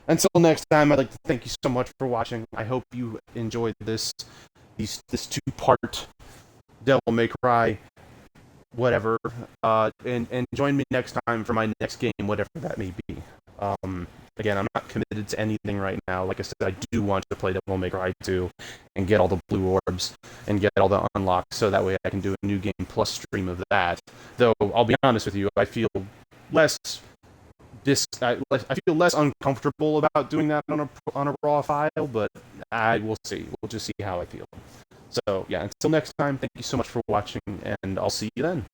Until next time, I'd like to thank you so much for watching. I hope you enjoyed this two-part Devil May Cry, whatever. And join me next time for my next game, whatever that may be. Again, I'm not committed to anything right now. Like I said, I do want to play Devil May Cry 2 and get all the blue orbs and get all the unlocks, so that way I can do a new game plus stream of that. Though I'll be honest with you, I feel less uncomfortable about doing that on a raw file, but I will see. We'll just see how I feel. So yeah, until next time, thank you so much for watching, and I'll see you then.